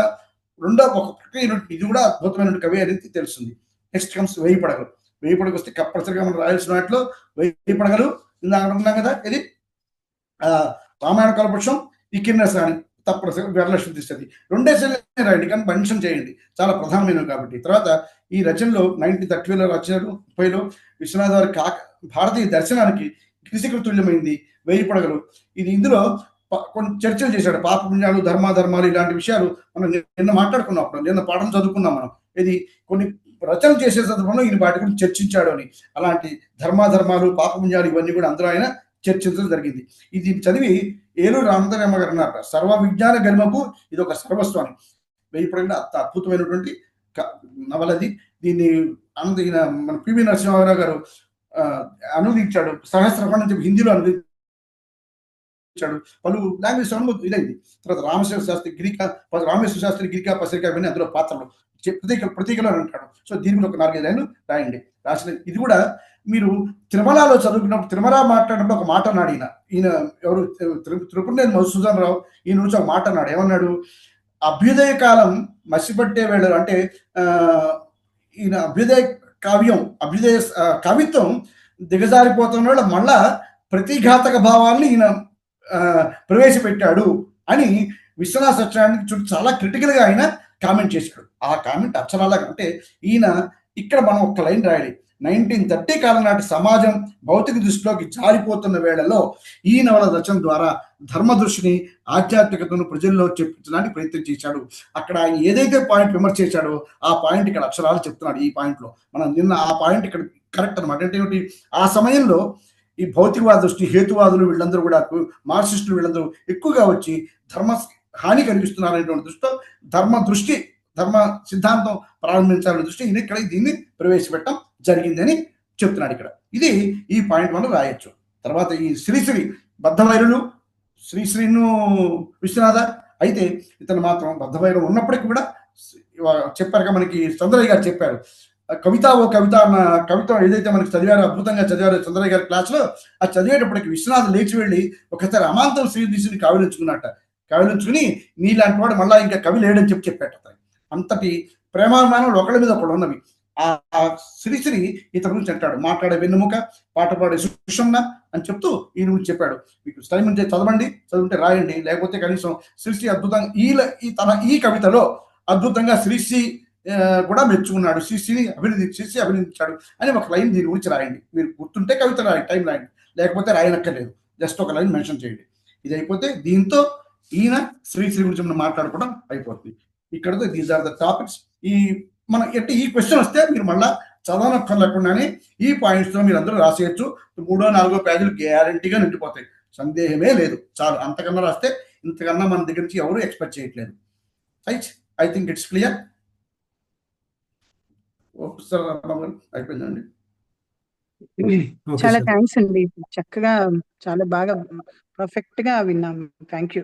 ఒక ప్రక్రియ, ఇది కూడా అద్భుతమైన కవి అనేది తెలుస్తుంది. నెక్స్ట్ కమ్స్ వేయి పడగలు. వేయి పడగలు వస్తే కంపల్సరిగా మనం రాయాల్సిన వాటిలో వేయి పడగలు ఇందాక అనుకున్నాం కదా. ఇది రామాయణ కల్పక్షం, ఈ కిన్నెర సాని తప్పనిసరిగా వరలక్ష్మి తీస్తుంది. 2 రాయండి, కానీ మెన్షన్ చేయండి, చాలా ప్రధానమైనవి కాబట్టి. తర్వాత ఈ రచనలో 1930లో రచనలు 30లో విశ్వనాథ్ వారి భారతీయ దర్శనానికి గిరిశిఖరతుల్యమైంది వేయి పడగలు. ఇది ఇందులో కొన్ని చర్చలు చేశాడు. పాప పుణ్యాలు, ధర్మాలు, ఇలాంటి విషయాలు మనం నిన్న మాట్లాడుకున్నప్పుడు, నిన్న పాఠం చదువుకున్నాం మనం. ఇది కొన్ని రచనలు చేసే సందర్భంలో ఈయన వాటి గురించి చర్చించాడు అని. అలాంటి ధర్మాలు, పాప పుణ్యాలు ఇవన్నీ కూడా అందులో ఆయన చర్చించడం జరిగింది. ఇది చదివి ఏలూరు రామచంద్రమ్మ గారు అన్నారు, సర్వ విజ్ఞాన గరిమకు ఇది ఒక సర్వస్వం అని. వెయ్యి పడగలు అద్భుతమైనటువంటి నవలది. దీన్ని ఈయన మన పివి నరసింహారావు గారు అనువదించాడు. సహస్రఖండం అని చెప్పి హిందీలో అనువదించాడు. పలు లాంగ్వేజ్ ఇదైంది. తర్వాత రామేశ్వర శాస్త్రి గిరికా పసిరికా ఇవన్నీ అందులో పాత్రలు ప్రతీకలు అని అంటాడు. సో దీని మీద ఒక 4-5 లైన్లు రాయండి. రాసిన ఇది కూడా మీరు తిరుమలలో చదువుకున్నప్పుడు, తిరుమల మాట్లాడినప్పుడు ఒక మాట అన్నాడు ఈయన ఎవరు, త్రిపురనేని మధుసూదన్ రావు. ఈయన నుంచి ఒక మాట అన్నాడు. ఏమన్నాడు? అభ్యుదయ కాలం మసిపట్టే వేళలు, అంటే ఈయన అభ్యుదయ కవిత్వం దిగజారిపోతున్న వాళ్ళ మళ్ళా ప్రతిఘాతక భావాన్ని ఈయన ప్రవేశపెట్టాడు అని విశ్వనాథ సత్యనారాయణ చుట్టూ చాలా క్రిటికల్ గా ఆయన కామెంట్ చేశాడు. ఆ కామెంట్ అక్షరాలుగా, అంటే ఈయన ఇక్కడ మనం ఒక్క లైన్ రాయాలి. 1930 కాలం నాటి సమాజం భౌతిక దృష్టిలోకి జారిపోతున్న వేళలో ఈ నవల రచన ద్వారా ధర్మ దృష్టిని, ఆధ్యాత్మికతను ప్రజల్లో చెప్పించడానికి ప్రయత్నం చేశాడు. అక్కడ ఆయన ఏదైతే పాయింట్ విమర్శ చేశాడో ఆ పాయింట్ ఇక్కడ అక్షరాలు చెప్తున్నాడు. ఈ పాయింట్ లో మనం నిన్న ఆ పాయింట్ ఇక్కడ కరెక్ట్ అనమాట. అంటే ఏమిటి, ఆ సమయంలో ఈ భౌతికవాద దృష్టి, హేతువాదులు వీళ్ళందరూ కూడా, మార్క్సిస్టులు వీళ్ళందరూ ఎక్కువగా వచ్చి ధర్మ హాని కలిగిస్తున్నారు అనేటువంటి దృష్టితో ధర్మ సిద్ధాంతం ప్రారంభించాలనే దృష్టి ఈయన ఇక్కడ దీన్ని ప్రవేశపెట్టడం జరిగిందని చెప్తున్నాడు ఇక్కడ. ఇది ఈ పాయింట్ మనం రాయొచ్చు. తర్వాత ఈ శ్రీశ్రీ బద్ధవైరులు, శ్రీశ్రీను విశ్వనాథ. అయితే ఇతను మాత్రం బద్ధవైరం ఉన్నప్పటికీ కూడా చెప్పారుగా, మనకి చంద్రయ్య గారు చెప్పారు, కవిత అన్న కవిత ఏదైతే మనకి అద్భుతంగా చదివారో చంద్రయ్య గారి క్లాస్ లో, అది చదివేటప్పటికి విశ్వనాథ్ లేచి వెళ్ళి ఒకసారి అమాంతం శ్రీనిధిని కావిలించుకుని నీలాంటి వాడు మళ్ళా ఇంకా కవి లేడని చెప్పాట. అంతటి ప్రేమాభిమానాలు ఒకళ్ళ మీద ఒకళ్ళు ఉన్నవి. ఆ శ్రీశ్రీ ఇతని గురించి అంటాడు, మాట్లాడే వెన్నెముక, పాట పాడే సుషుమ్న అని చెప్తూ ఈయన గురించి చెప్పాడు. మీకు టైం ఉంటే చదవండి, చదువుంటే రాయండి, లేకపోతే కనీసం శ్రీశ్రీ అద్భుతంగా ఈ కవితలో అద్భుతంగా శ్రీశ్రీ కూడా మెచ్చుకున్నాడు, శ్రీశ్రీ అభినందించాడు అని ఒక లైన్ దీని గురించి రాయండి. మీరు గుర్తుంటే కవిత రాయండి, టైం రాయండి, లేకపోతే రాయనక్కర్లేదు, జస్ట్ ఒక లైన్ మెన్షన్ చేయండి. ఇది అయిపోతే దీంతో ఈయన శ్రీశ్రీ గురించి మనం మాట్లాడుకోవడం అయిపోతుంది. ఇక్కడతో దీస్ ఆర్ ద టాపిక్స్. మన ఈ క్వశ్చన్ వస్తే మీరు మళ్ళా చదవనక్కర్ లేకుండానే ఈ పాయింట్స్తో మీరు అందరూ రాసేయచ్చు. 3, 4 పేజీలు గ్యారంటీగా నిండిపోతాయి, సందేహమే లేదు. చాలు, అంతకన్నా రాస్తే ఇంతకన్నా మన దగ్గర నుంచి ఎవరు ఎక్స్పెక్ట్ చేయట్లేదు. Right, I think it's clear. అయిపోయిందండి. చాలా థ్యాంక్స్ అండి, చక్కగా చాలా బాగా పర్ఫెక్ట్ గా విన్నాము. Thank you.